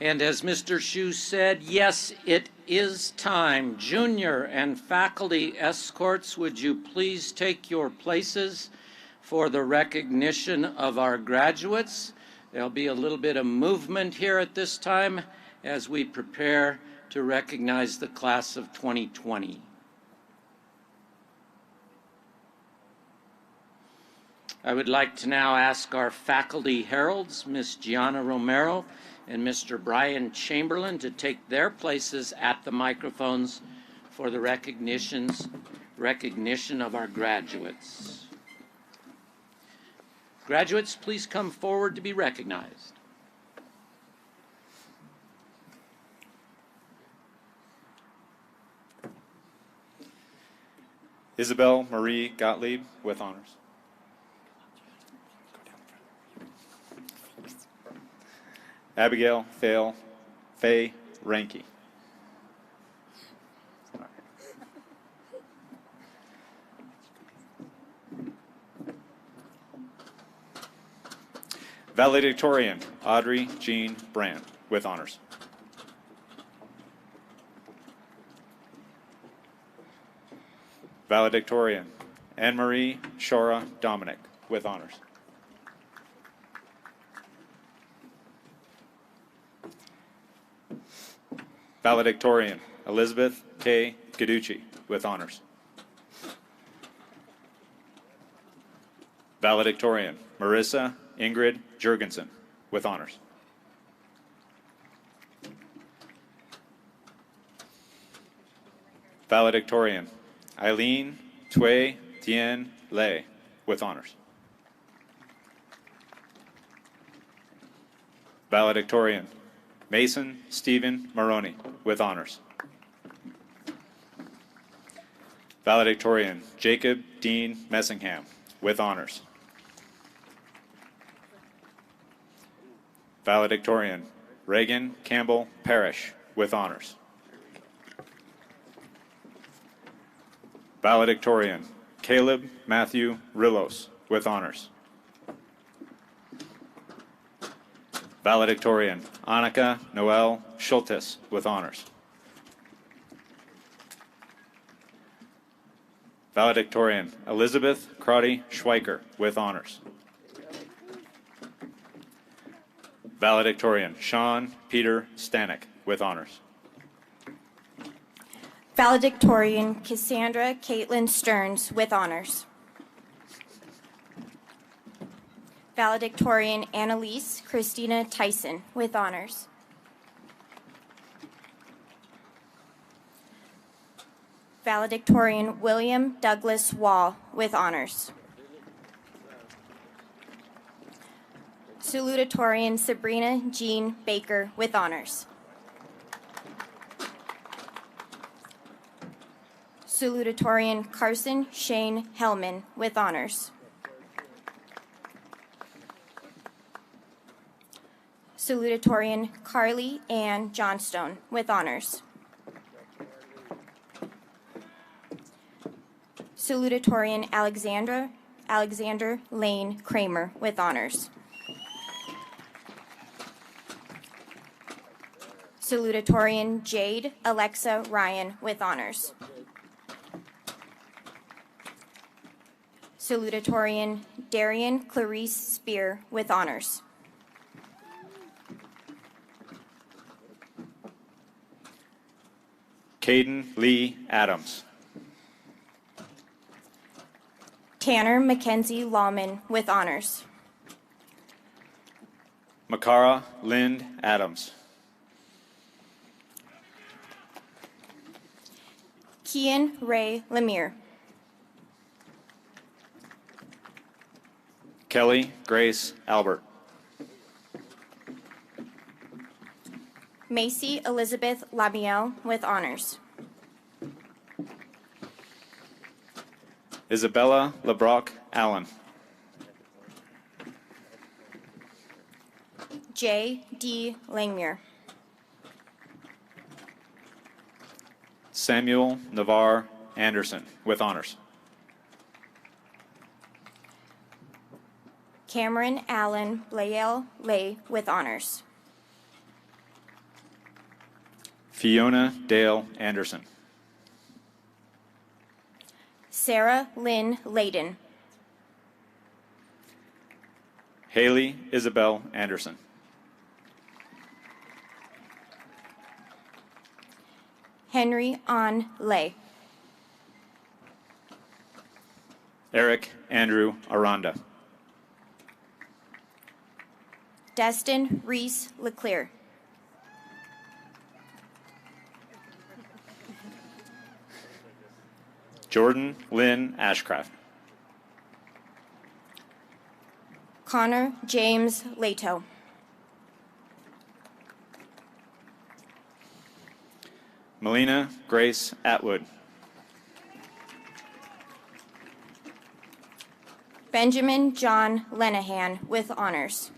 And as Mr. Shue said, yes, it is time. Junior and faculty escorts, would you please take your places for the recognition of our graduates? There'll be a little bit of movement here at this time as we prepare to recognize the class of 2020. I would like to now ask our faculty heralds, Ms. Gianna Romero and Mr. Brian Chamberlain, to take their places at the microphones for the recognition of our graduates. Graduates, please come forward to be recognized. Isabel Marie Gottlieb with honors. Abigail Faye Ranke. Valedictorian Audrey Jean Brand with honors. Valedictorian Anne-Marie Shora Dominic with honors. Valedictorian Elizabeth K. Gaducci with honors. Valedictorian Marissa Ingrid Jurgensen with honors. Valedictorian Eileen Tue Tien Lei with honors. Valedictorian Mason Stephen Maroney with honors. Valedictorian Jacob Dean Messingham with honors. Valedictorian Reagan Campbell Parrish with honors. Valedictorian Caleb Matthew Rillos with honors. Valedictorian Annika Noel Schultes with honors. Valedictorian Elizabeth Crotty Schweiker with honors. Valedictorian Sean Peter Stanek with honors. Valedictorian Cassandra Caitlin Stearns with honors. Valedictorian Annalise Christina Tyson with honors. Valedictorian William Douglas Wall with honors. Salutatorian Sabrina Jean Baker with honors. Salutatorian Carson Shane Hellman with honors. Salutatorian Carly Ann Johnstone with honors. Salutatorian Alexander Lane Kramer with honors. Salutatorian Jade Alexa Ryan with honors. Salutatorian Darian Clarice Spear with honors. Caden Lee Adams. Tanner Mackenzie Lawman with honors. Makara Lind Adams. Kian Ray Lemire. Kelly Grace Albert. Macy Elizabeth Lamiel with honors. Isabella LeBrock Allen. J. D. Langmuir. Samuel Navarre Anderson with honors. Cameron Allen Blael Lay with honors. Fiona Dale Anderson. Sarah Lynn Layden. Haley Isabel Anderson. Henry On Lay. Eric Andrew Aranda. Destin Reese Leclerc. Jordan Lynn Ashcraft. Connor James Lato. Melina Grace Atwood. Benjamin John Lenahan with honors.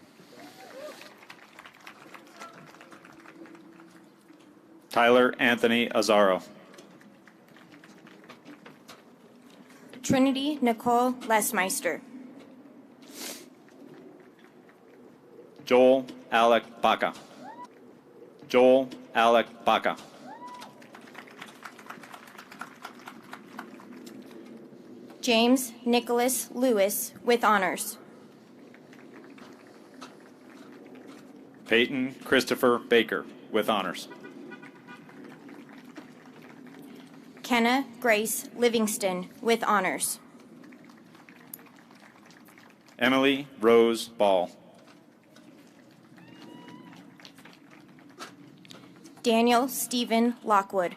Tyler Anthony Azaro. Trinity Nicole Lesmeister. Joel Alec Baca. Joel Alec Baca. James Nicholas Lewis with honors. Peyton Christopher Baker with honors. Kenna Grace Livingston with honors. Emily Rose Ball. Daniel Stephen Lockwood.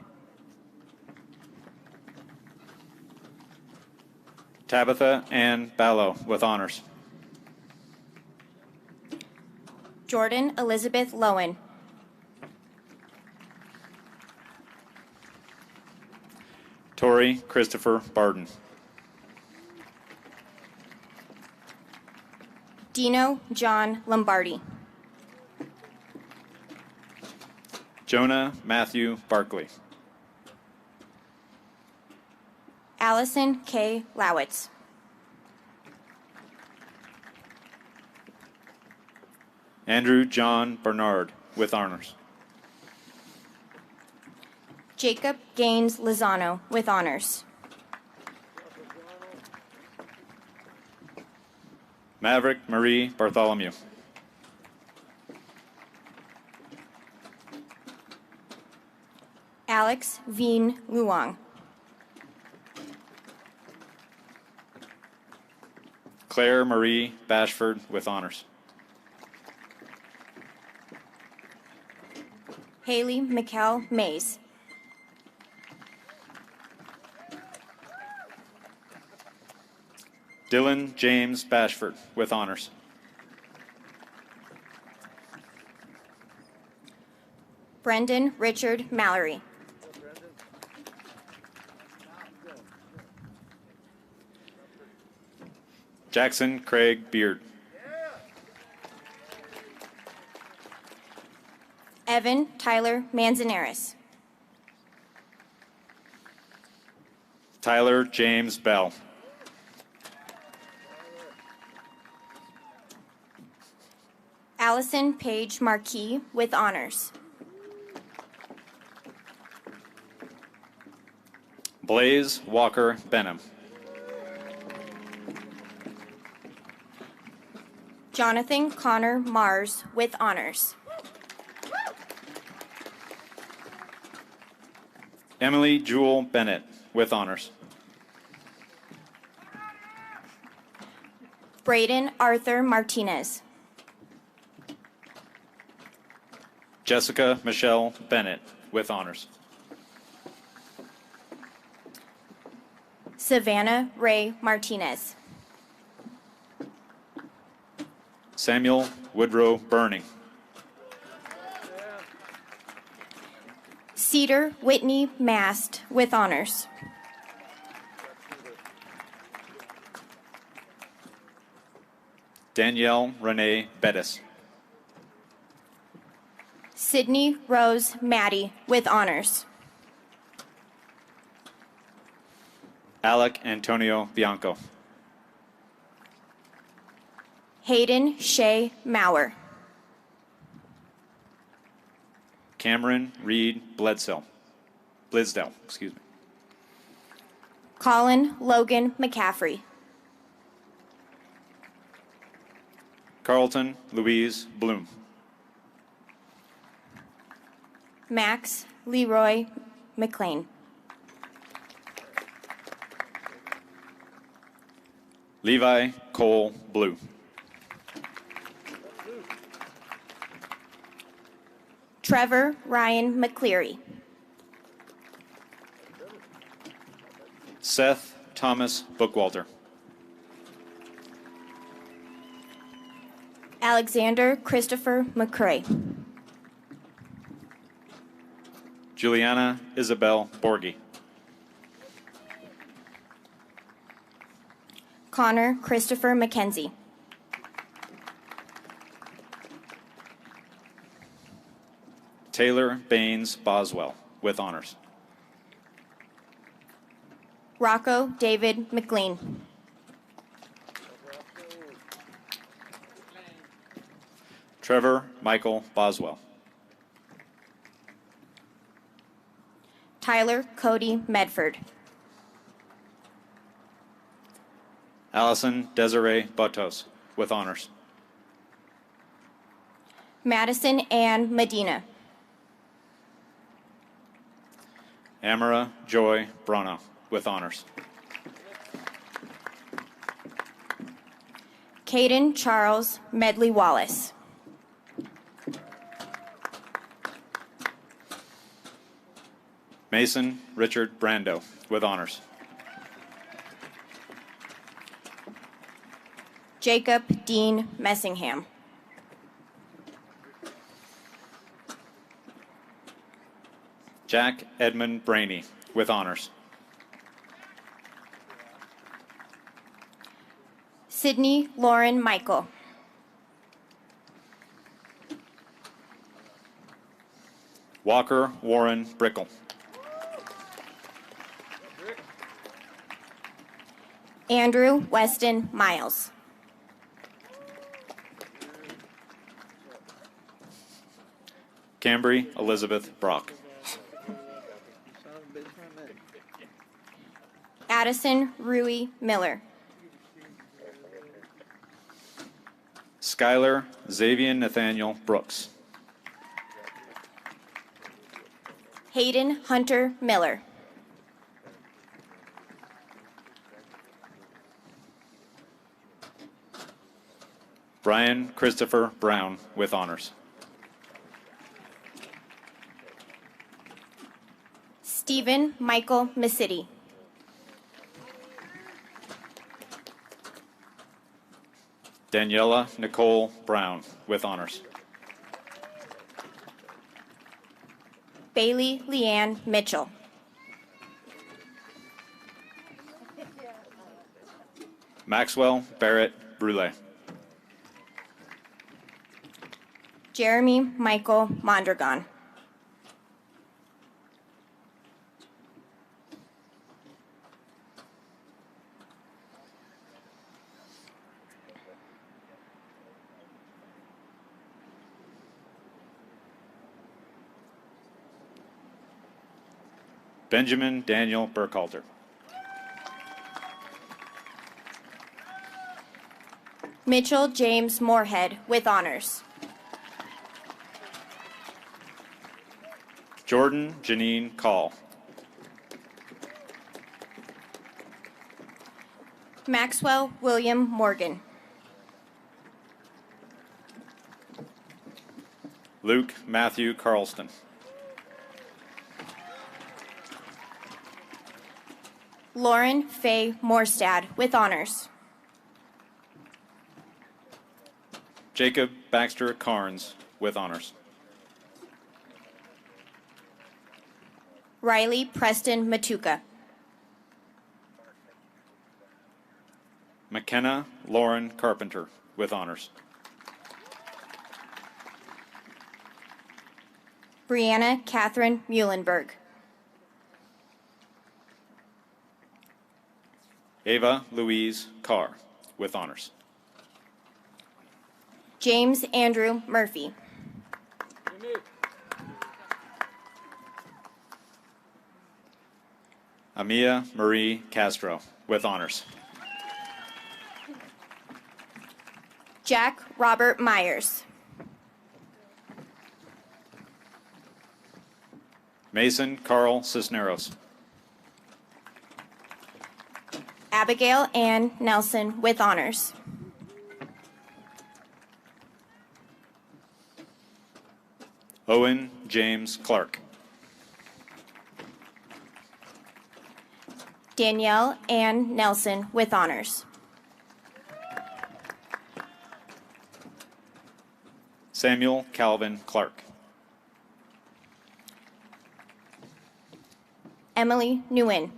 Tabitha Ann Ballo with honors. Jordan Elizabeth Lowen. Tori Christopher Barden. Dino John Lombardi. Jonah Matthew Barkley. Allison K. Lowitz. Andrew John Bernard with honors. Jacob Gaines Lozano with honors. Maverick Marie Bartholomew. Alex Veen Luong. Claire Marie Bashford with honors. Haley Mikkel Mays. Dylan James Bashford with honors. Brendan Richard Mallory. Jackson Craig Beard. Evan Tyler Manzanares. Tyler James Bell. Allison Page Marquis with honors. Blaze Walker Benham. Jonathan Connor Mars with honors. Emily Jewel Bennett with honors. Braden Arthur Martinez. Jessica Michelle Bennett with honors. Savannah Ray Martinez. Samuel Woodrow Burning. Cedar Whitney Mast with honors. Danielle Renee Bettis. Sydney Rose Maddie with honors. Alec Antonio Bianco. Hayden Shea Maurer. Cameron Reed Bledsoe. Blisdell, excuse me. Colin Logan McCaffrey. Carlton Louise Bloom. Max Leroy McLean. Levi Cole Blue. Trevor Ryan McCleary. Seth Thomas Bookwalter. Alexander Christopher McCrae. Juliana Isabel Borgi. Connor Christopher McKenzie. Taylor Baines Boswell, with honors. Rocco David McLean. Trevor Michael Boswell. Tyler Cody Medford. Allison Desiree Buttos, with honors. Madison Ann Medina. Amara Joy Brano, with honors. Caden Charles Medley Wallace. Mason Richard Brando, with honors. Jacob Dean Messingham. Jack Edmund Brainy, with honors. Sydney Lauren Michael. Walker Warren Brickle. Andrew Weston Miles. Cambry Elizabeth Brock. Addison Rui Miller. Skylar Xavier Nathaniel Brooks. Hayden Hunter Miller. Brian Christopher Brown, with honors. Stephen Michael Masitti. Daniela Nicole Brown, with honors. Bailey Leanne Mitchell. Maxwell Barrett Brule. Jeremy Michael Mondragon. Benjamin Daniel Burkhalter. Mitchell James Moorhead, with honors. Jordan Janine Call. Maxwell William Morgan. Luke Matthew Carlston. Lauren Faye Morstad, with honors. Jacob Baxter Carnes, with honors. Riley Preston Matuka. McKenna Lauren Carpenter, with honors. Brianna Catherine Muhlenberg. Ava Louise Carr, with honors. James Andrew Murphy. Amia Marie Castro, with honors. Jack Robert Myers. Mason Carl Cisneros. Abigail Ann Nelson, with honors. Owen James Clark. Danielle Ann Nelson, with honors. Samuel Calvin Clark. Emily Nguyen.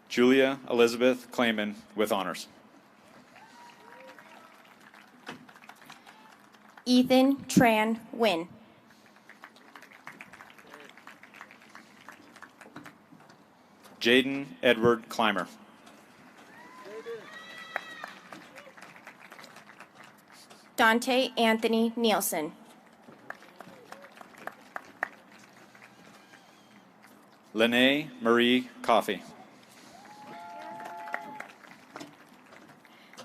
Julia Elizabeth Clayman, with honors. Ethan Tran Wynn. Jaden Edward Clymer. Dante Anthony Nielsen. Lene Marie Coffey.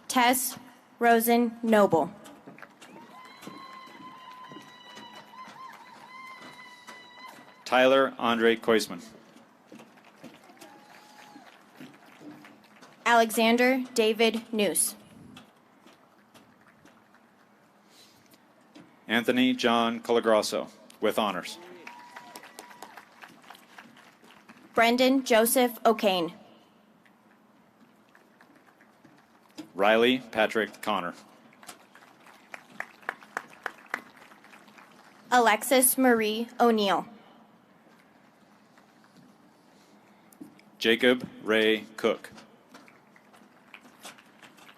Tess Rosen Noble. Tyler Andre Koisman. Alexander David Noose. Anthony John Colagrosso, with honors. Brendan Joseph O'Kane. Riley Patrick Connor. Alexis Marie O'Neill. Jacob Ray Cook.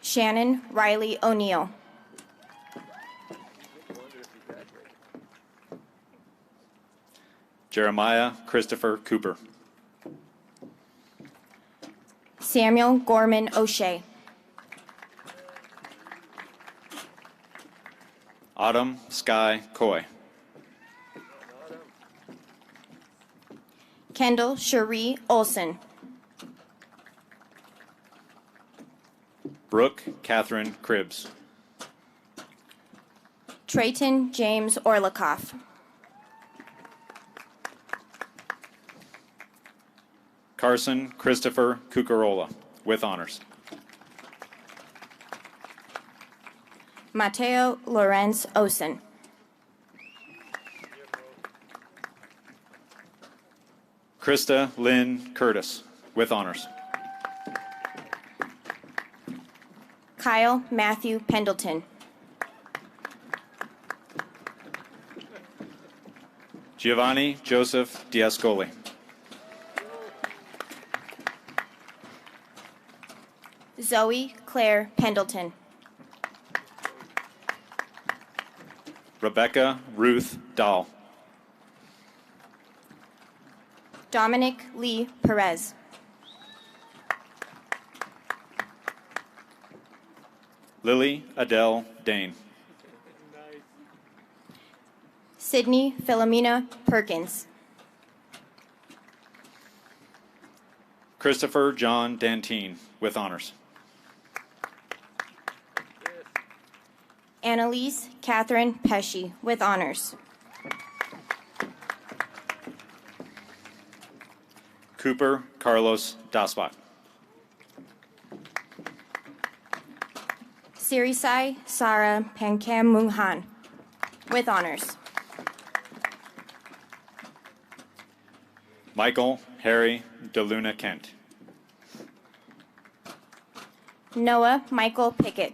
Shannon Riley O'Neill. Jeremiah Christopher Cooper. Samuel Gorman O'Shea. Autumn Sky Coy. Kendall Cherie Olson. Brooke Catherine Cribbs. Trayton James Orlikoff. Carson Christopher Cucarola, with honors. Mateo Lorenz Osen. Krista Lynn Curtis, with honors. Kyle Matthew Pendleton. Giovanni Joseph Diascoli. Zoe Claire Pendleton. Rebecca Ruth Dahl. Dominic Lee Perez. Lily Adele Dane. Sydney Philomena Perkins. Christopher John Dantine, with honors. Annalise Catherine Pesci, with honors. Cooper Carlos Daspot. Sirisai Sara Pankamunghan, with honors. Michael Harry DeLuna Kent. Noah Michael Pickett.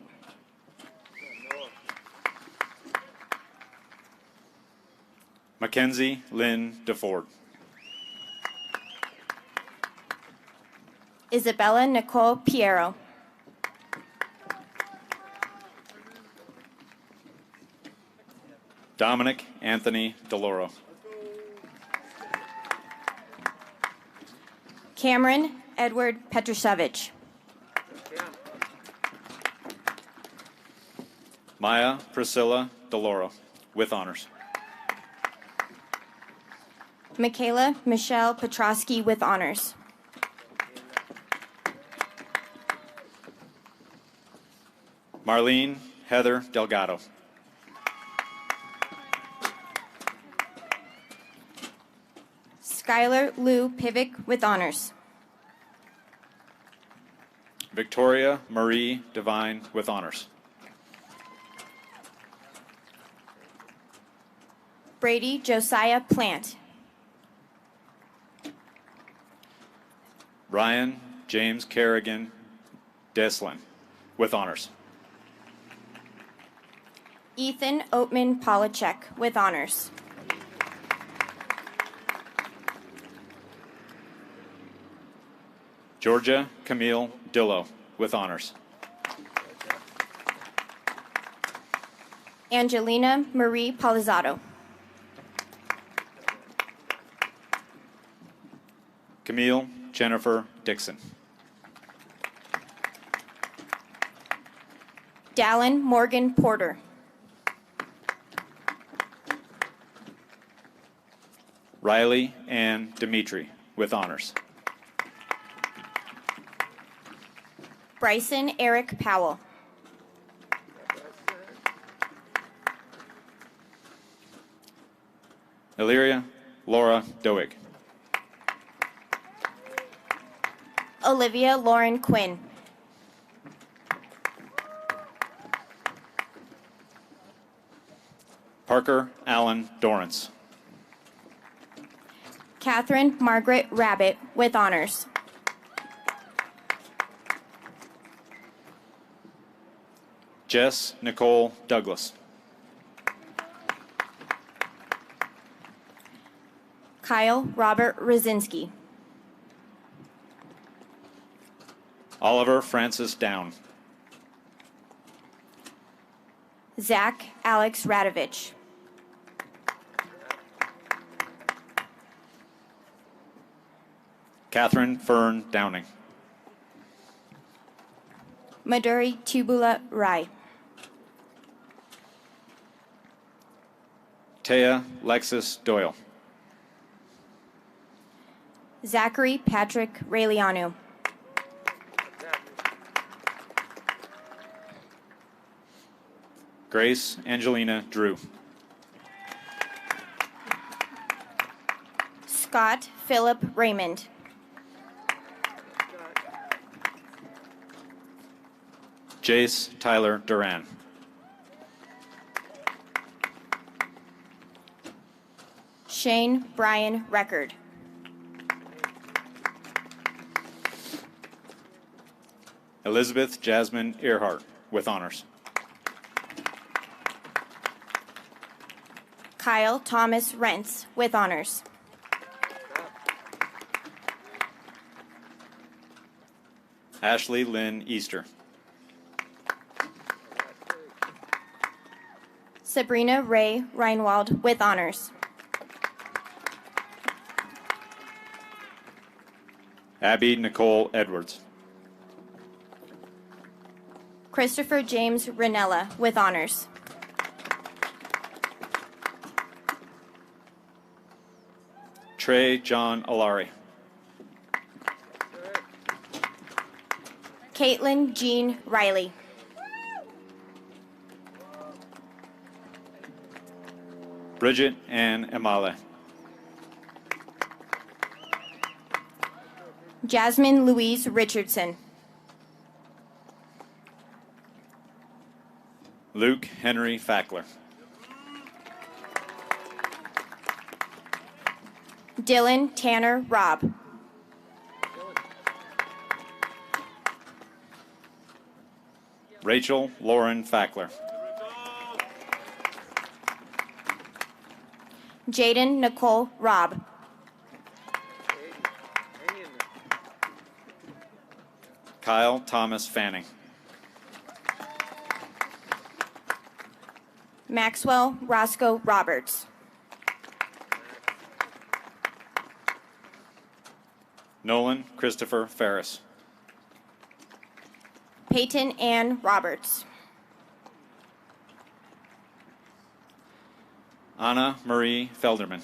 Mackenzie Lynn DeFord. Isabella Nicole Piero. Dominic Anthony DeLoro. Cameron Edward Petrusevich. Maya Priscilla DeLoro, with honors. Michaela Michelle Petrosky, with honors. Marlene Heather Delgado. Skylar Lou Pivick, with honors. Victoria Marie Devine, with honors. Brady Josiah Plant. Ryan James Kerrigan Deslin, with honors. Ethan Oatman Polachek, with honors. Georgia Camille Dillo, with honors. Angelina Marie Palizzado. Camille Jennifer Dixon. Dallin Morgan Porter. Riley Ann Dimitri, with honors. Bryson Eric Powell. Illyria Laura Doig. Olivia Lauren Quinn. Parker Allen Dorrance. Catherine Margaret Rabbit, with honors. Jess Nicole Douglas. Kyle Robert Rosinski. Oliver Francis Down. Zach Alex Radovich. Catherine Fern Downing. Maduri Tubula Rai. Taya Lexus Doyle. Zachary Patrick Raylianu. Grace Angelina Drew. Scott Philip Raymond. Jace Tyler Duran. Shane Brian Record. Elizabeth Jasmine Earhart, with honors. Kyle Thomas Rentz, with honors. Ashley Lynn Easter. Sabrina Ray Reinwald, with honors. Abby Nicole Edwards. Christopher James Ranella, with honors. Trey John Alari. Caitlin Jean Riley. Bridget Ann Emale. Jasmine Louise Richardson. Luke Henry Fackler. Dylan Tanner Robb. Rachel Lauren Fackler. Jaden Nicole Robb. Kyle Thomas Fanning. Maxwell Roscoe Roberts. Nolan Christopher Ferris. Peyton Ann Roberts. Anna Marie Felderman.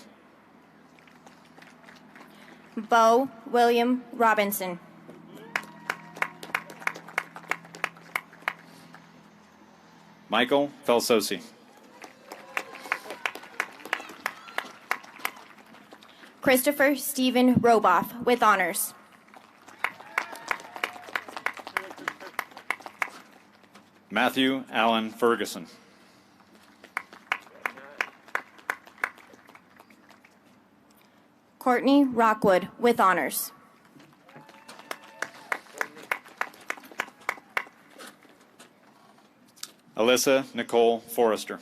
Bo William Robinson. Michael Felsosi. Christopher Stephen Roboff, with honors. Matthew Allen Ferguson. Courtney Rockwood, with honors. Alyssa Nicole Forrester.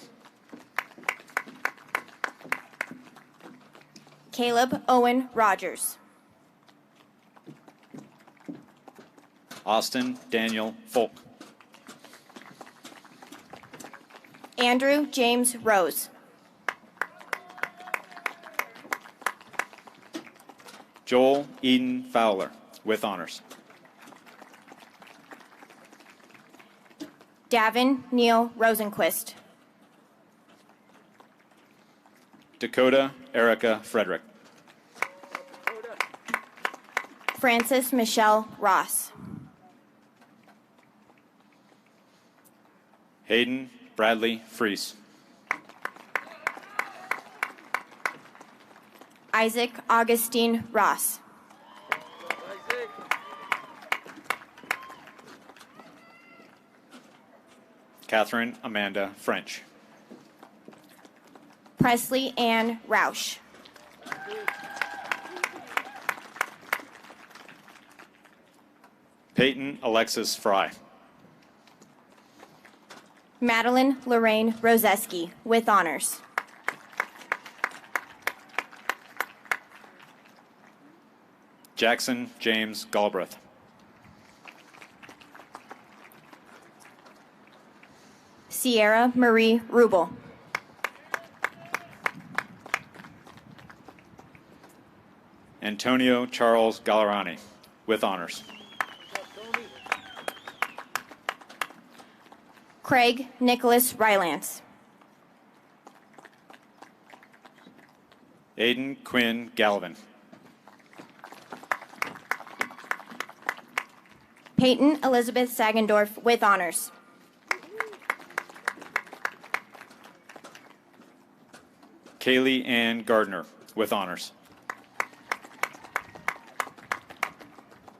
Caleb Owen Rogers. Austin Daniel Folk. Andrew James Rose. Joel Eden Fowler, with honors. Davin Neil Rosenquist. Dakota Erica Frederick. Frances Michelle Ross. Hayden Bradley Freese. Isaac Augustine Ross. Catherine Amanda French. Presley Ann Roush. Peyton Alexis Fry. Madeline Lorraine Roseski, with honors. Jackson James Galbraith. Sierra Marie Rubel. Antonio Charles Gallerani, with honors. Craig Nicholas Rylance. Aiden Quinn Galvin. Peyton Elizabeth Sagendorf, with honors. Kaylee Ann Gardner, with honors.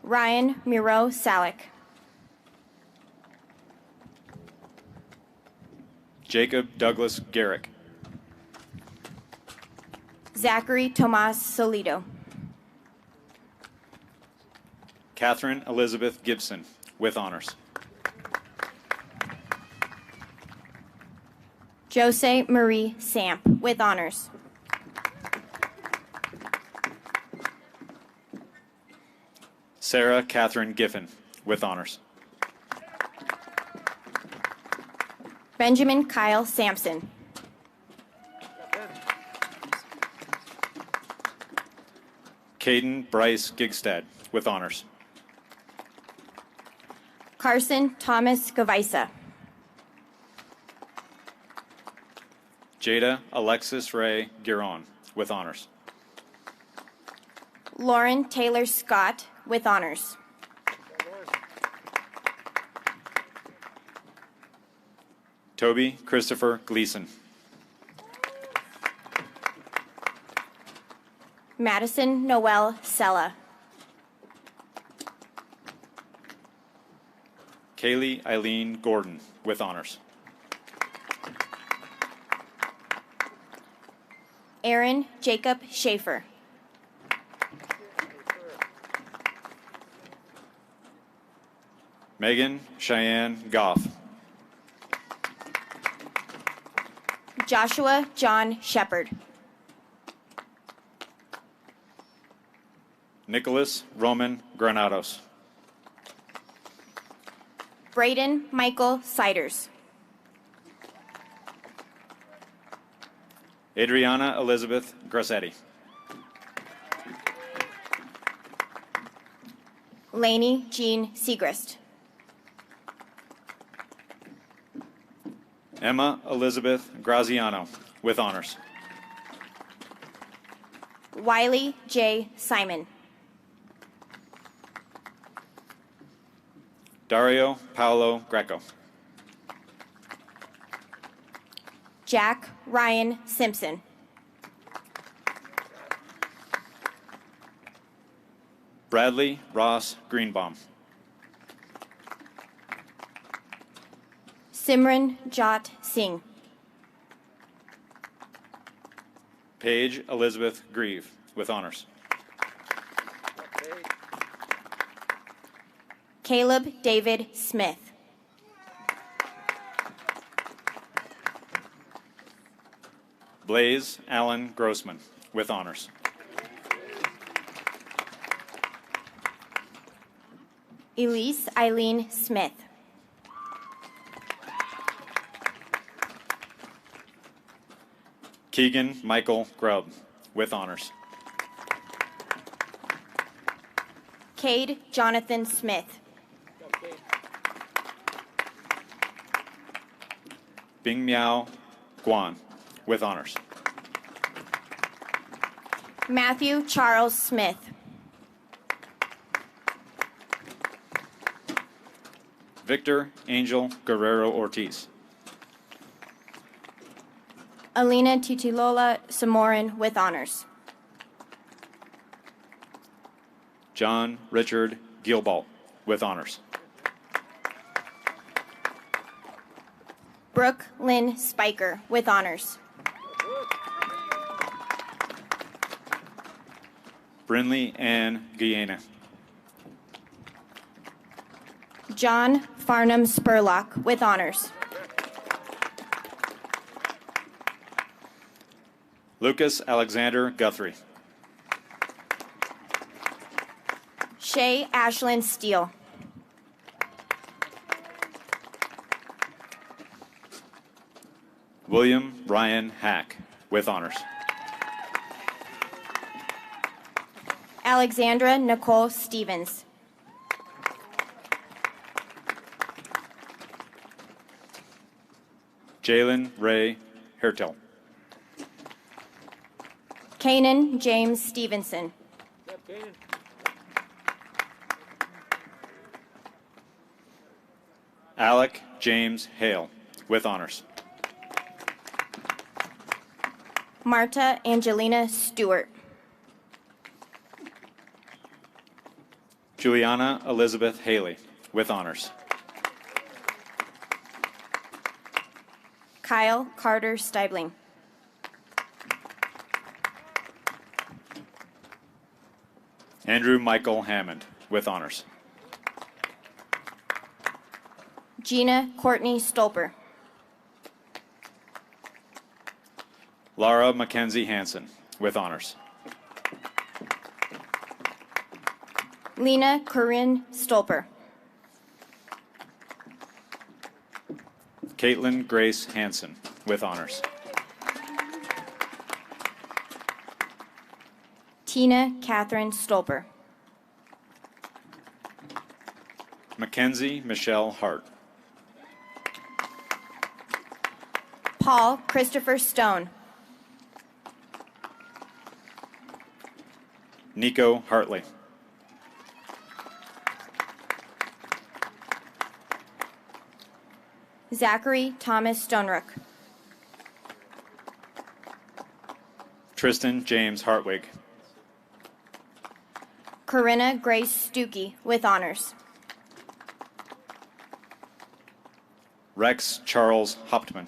Ryan Miro Salick. Jacob Douglas Garrick. Zachary Tomas Solido. Catherine Elizabeth Gibson, with honors. Jose Marie Samp, with honors. Sarah Catherine Giffen, with honors. Benjamin Kyle Sampson. Caden Bryce Gigstad, with honors. Carson Thomas Gavisa. Jada Alexis Ray Giron, with honors. Lauren Taylor Scott, with honors. Toby Christopher Gleason. Madison Noel Sella. Kaylee Eileen Gordon, with honors. Aaron Jacob Schaefer. Megan Cheyenne Goff. Joshua John Shepard. Nicholas Roman Granados. Braden Michael Siders. Adriana Elizabeth Grassetti. Lainey Jean Segrist. Emma Elizabeth Graziano, with honors. Wiley J. Simon. Dario Paolo Greco. Jack Ryan Simpson. Bradley Ross Greenbaum. Simran Jot Singh. Paige Elizabeth Grieve, with honors. Caleb David Smith. Blaze Allen Grossman, with honors. Elise Eileen Smith. Keegan Michael Grubb, with honors. Cade Jonathan Smith. Bing Miao Guan, with honors. Matthew Charles Smith. Victor Angel Guerrero Ortiz. Alina Titilola Samorin, with honors. John Richard Gilbalt, with honors. Brooke Lynn Spiker, with honors. Brinley Ann Guiana. John Farnham Spurlock, with honors. Lucas Alexander Guthrie. Shay Ashlyn Steele. William Ryan Hack, with honors. Alexandra Nicole Stevens. Jalen Ray Hertel. Kanan James Stevenson. Alec James Hale, with honors. Marta Angelina Stewart. Juliana Elizabeth Haley, with honors. Kyle Carter Steibling. Andrew Michael Hammond, with honors. Gina Courtney Stolper. Laura Mackenzie Hansen, with honors. Lena Corinne Stolper. Caitlin Grace Hansen, with honors. Tina Catherine Stolper. Mackenzie Michelle Hart. Paul Christopher Stone. Nico Hartley. Zachary Thomas Stonerook. Tristan James Hartwig. Corinna Grace Stuckey, with honors. Rex Charles Hauptmann.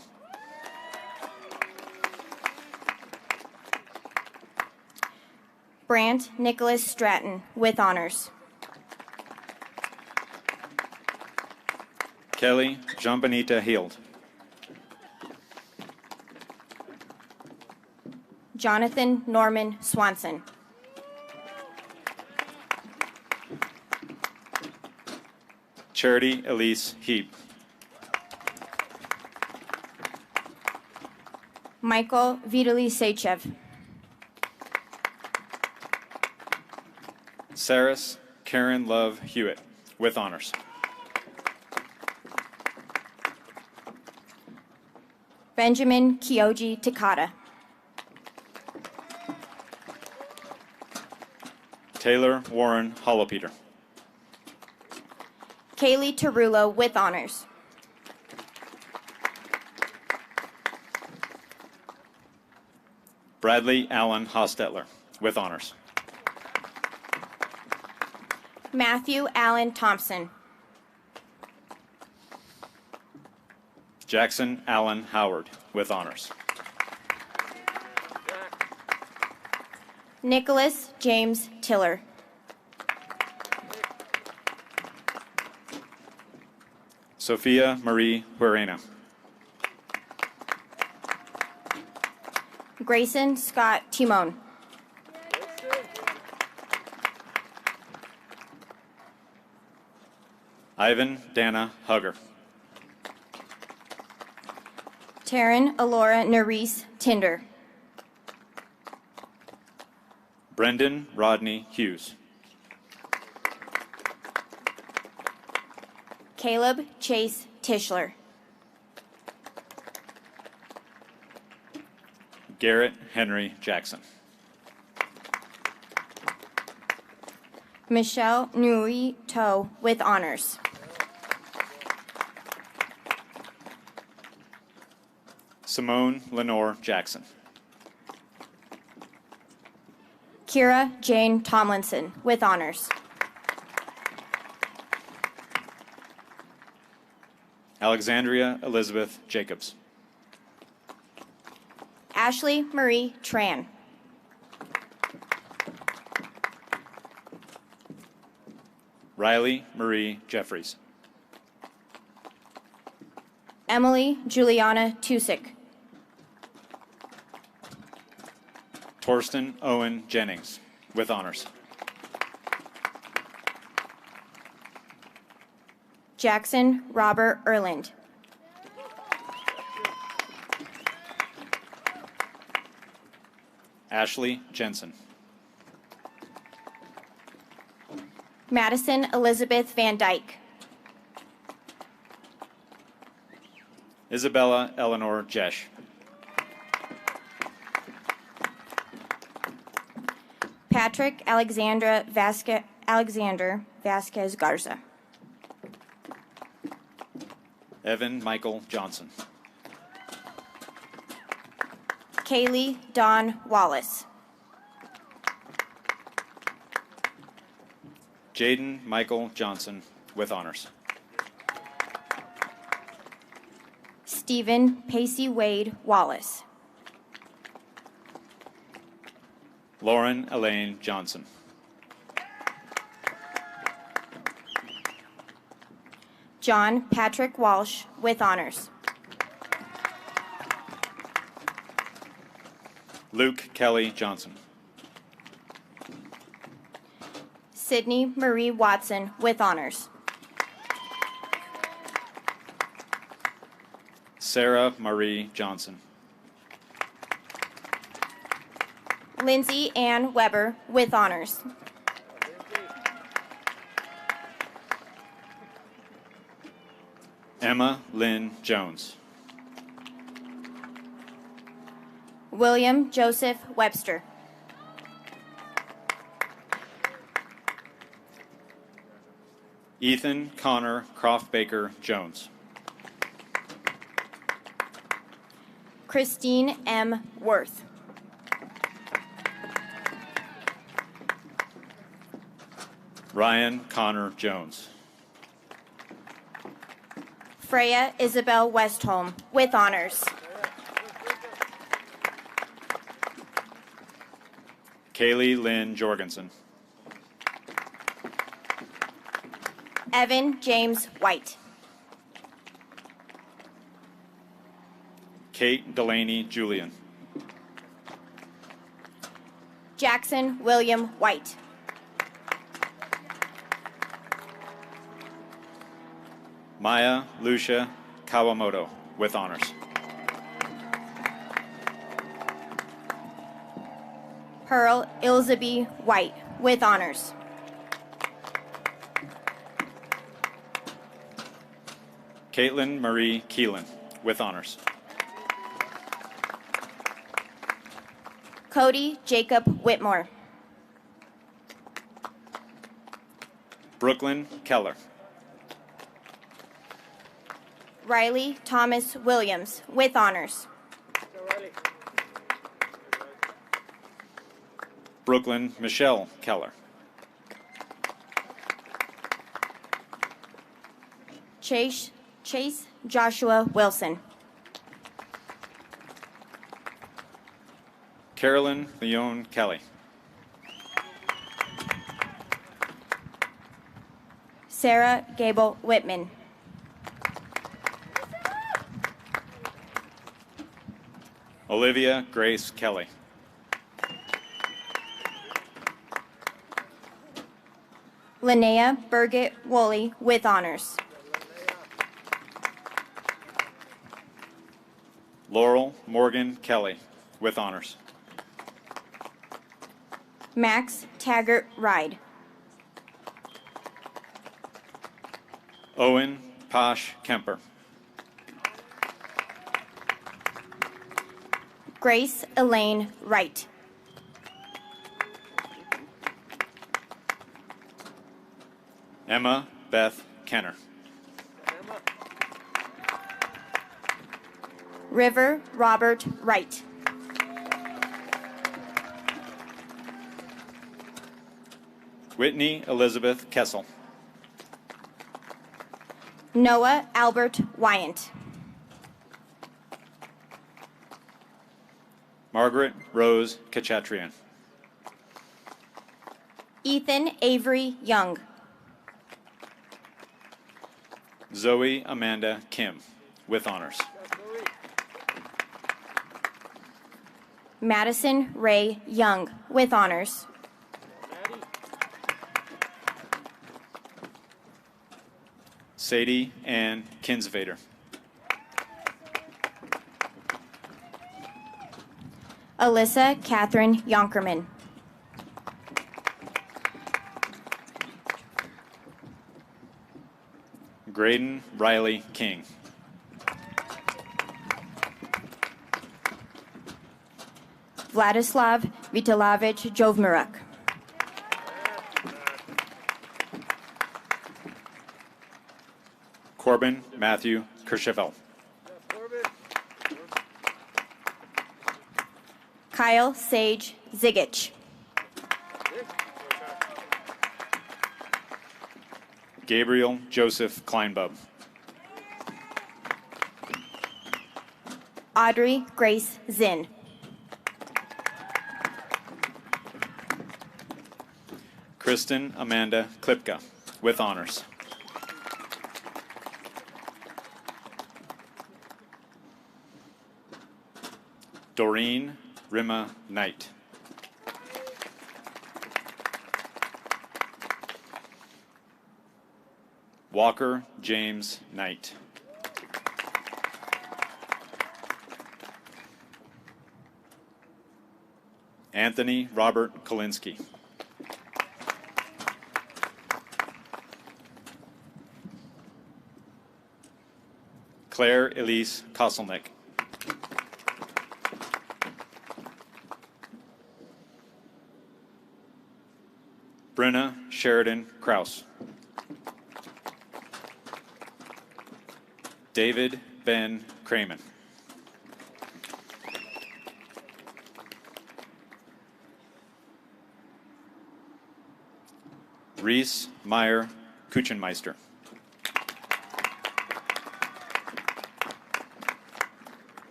Brant Nicholas Stratton, with honors. Kelly Jean-Benita Hield. Jonathan Norman Swanson. Charity Elise Heap. Michael Vitaly Sechev. Saris Karen Love Hewitt, with honors. Benjamin Kyoji Takata. Taylor Warren Holopeter. Kaylee Tarullo, with honors. Bradley Allen Hostetler, with honors. Matthew Allen Thompson. Jackson Allen Howard, with honors. Nicholas James Tiller. Sophia Marie Huerena. Grayson Scott Timon. Ivan Dana Hugger. Taryn Alora Nerese Tinder. Brendan Rodney Hughes. Caleb Chase Tischler. Garrett Henry Jackson. Michelle Nui To with honors. Simone Lenore Jackson. Kira Jane Tomlinson with honors. Alexandria Elizabeth Jacobs. Ashley Marie Tran. Riley Marie Jeffries. Emily Juliana Tusick. Torsten Owen Jennings with honors. Jackson Robert Erland. Ashley Jensen. Madison Elizabeth Van Dyke. Isabella Eleanor Jesh. Patrick Alexander Vasquez Garza. Evan Michael Johnson. Kaylee Dawn Wallace. Jaden Michael Johnson with honors. Stephen Pacey Wade Wallace. Lauren Elaine Johnson. John Patrick Walsh with honors. Luke Kelly Johnson. Sydney Marie Watson with honors. Sarah Marie Johnson. Lindsay Ann Weber with honors. Emma Lynn Jones. William Joseph Webster. Ethan Connor Croft Baker Jones. Christine M. Worth. Ryan Connor Jones. Freya Isabel Westholm with honors. Kaylee Lynn Jorgensen. Evan James White. Kate Delaney Julian. Jackson William White. Maya Lucia Kawamoto with honors. Pearl Ilzaby White with honors. Caitlin Marie Keelan with honors. Cody Jacob Whitmore. Brooklyn Keller. Riley Thomas Williams with honors. Brooklyn Michelle Keller. Chase Joshua Wilson. Carolyn Leone Kelly. Sarah Gable Whitman. Olivia Grace Kelly. Linnea Burgett Woolley with honors. Laurel Morgan Kelly with honors. Max Taggart Ride. Owen Posh Kemper. Grace Elaine Wright. Emma Beth Kenner. River Robert Wright. Whitney Elizabeth Kessel. Noah Albert Wyant. Margaret Rose Kachatrian. Ethan Avery Young. Zoe Amanda Kim, with honors. Madison Ray Young, with honors. Sadie Ann Kinsvader. Alyssa Catherine Yonkerman. Graydon Riley King. Vladislav Vitalovich Jovmaruk. Corbin Matthew Kershevel. Kyle Sage Zigich. Gabriel Joseph Kleinbub. Audrey Grace Zinn. Kristen Amanda Klipka, with honors. Doreen Rima Knight. Walker James Knight. Anthony Robert Kolinsky. Claire Elise Koselnick. Brenna Sheridan Kraus. David Ben Kramen. Reese Meyer Kuchenmeister.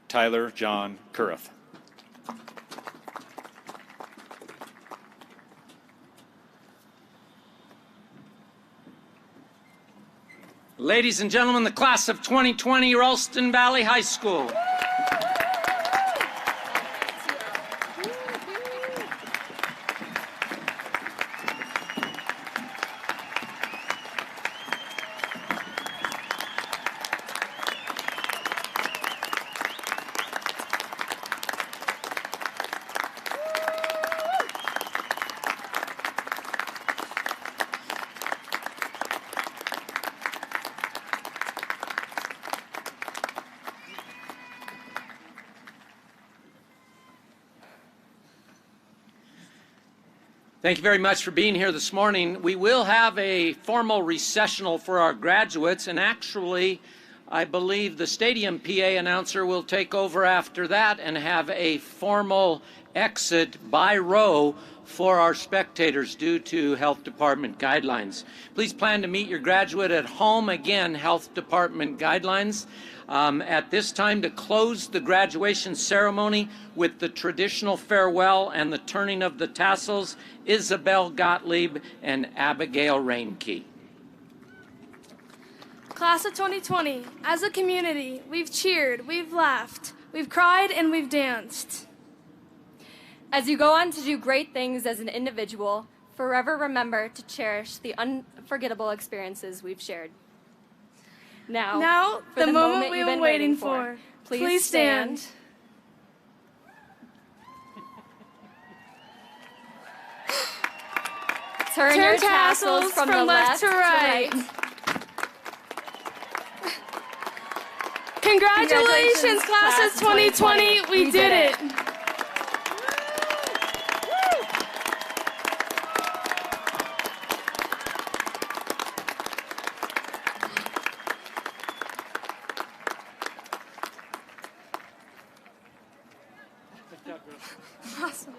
Tyler John Currath. Ladies and gentlemen, the class of 2020, Ralston Valley High School. Thank you very much for being here this morning. We will have a formal recessional for our graduates, and actually, I believe the stadium PA announcer will take over after that and have a formal exit by row for our spectators due to health department guidelines. Please plan to meet your graduate at home. Again, health department guidelines. At this time, to close the graduation ceremony with the traditional farewell and the turning of the tassels, Isabel Gottlieb and Abigail Reinke. Class of 2020, as a community, we've cheered, we've laughed, we've cried, and we've danced. As you go on to do great things as an individual, forever remember to cherish the unforgettable experiences we've shared. Now, the moment we've been waiting for. Please stand. Turn your tassels from the left to right. Congratulations, class of 2020. We did it. Awesome.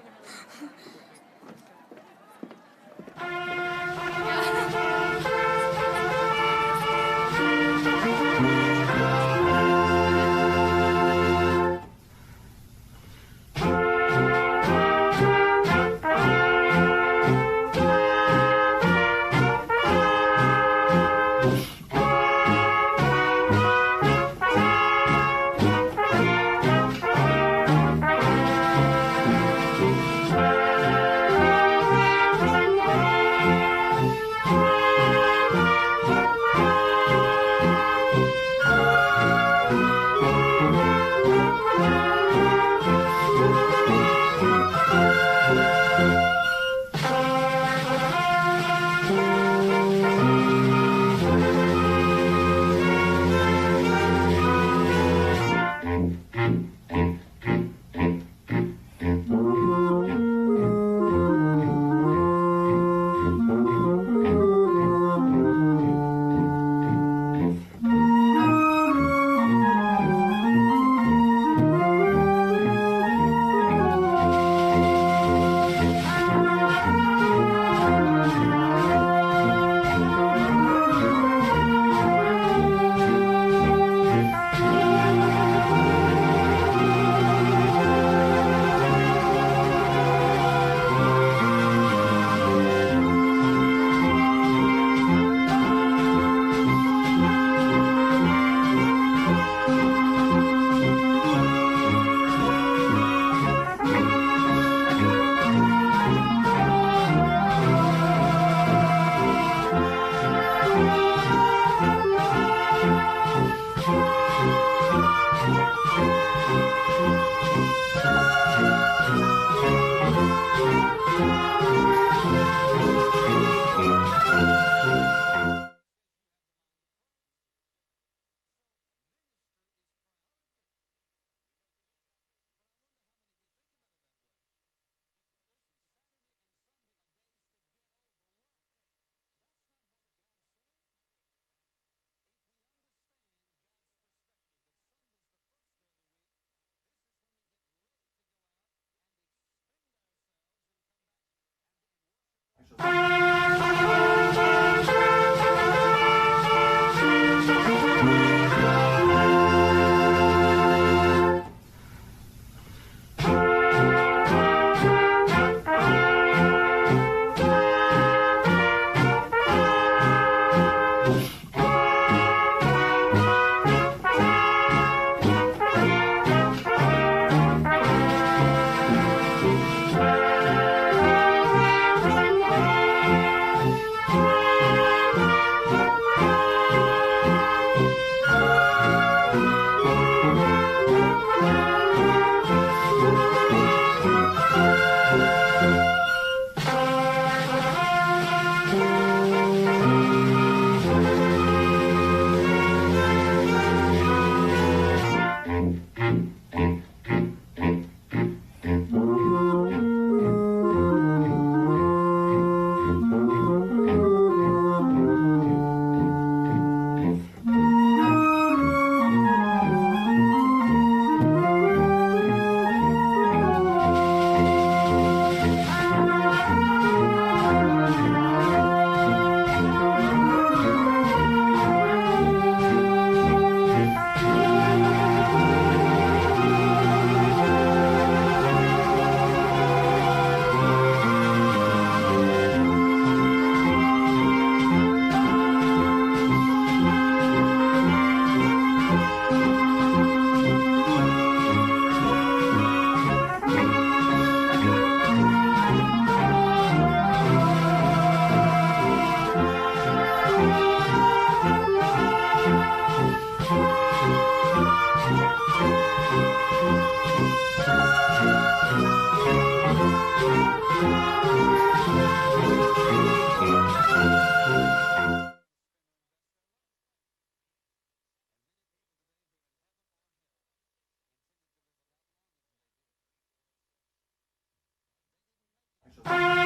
Thank you.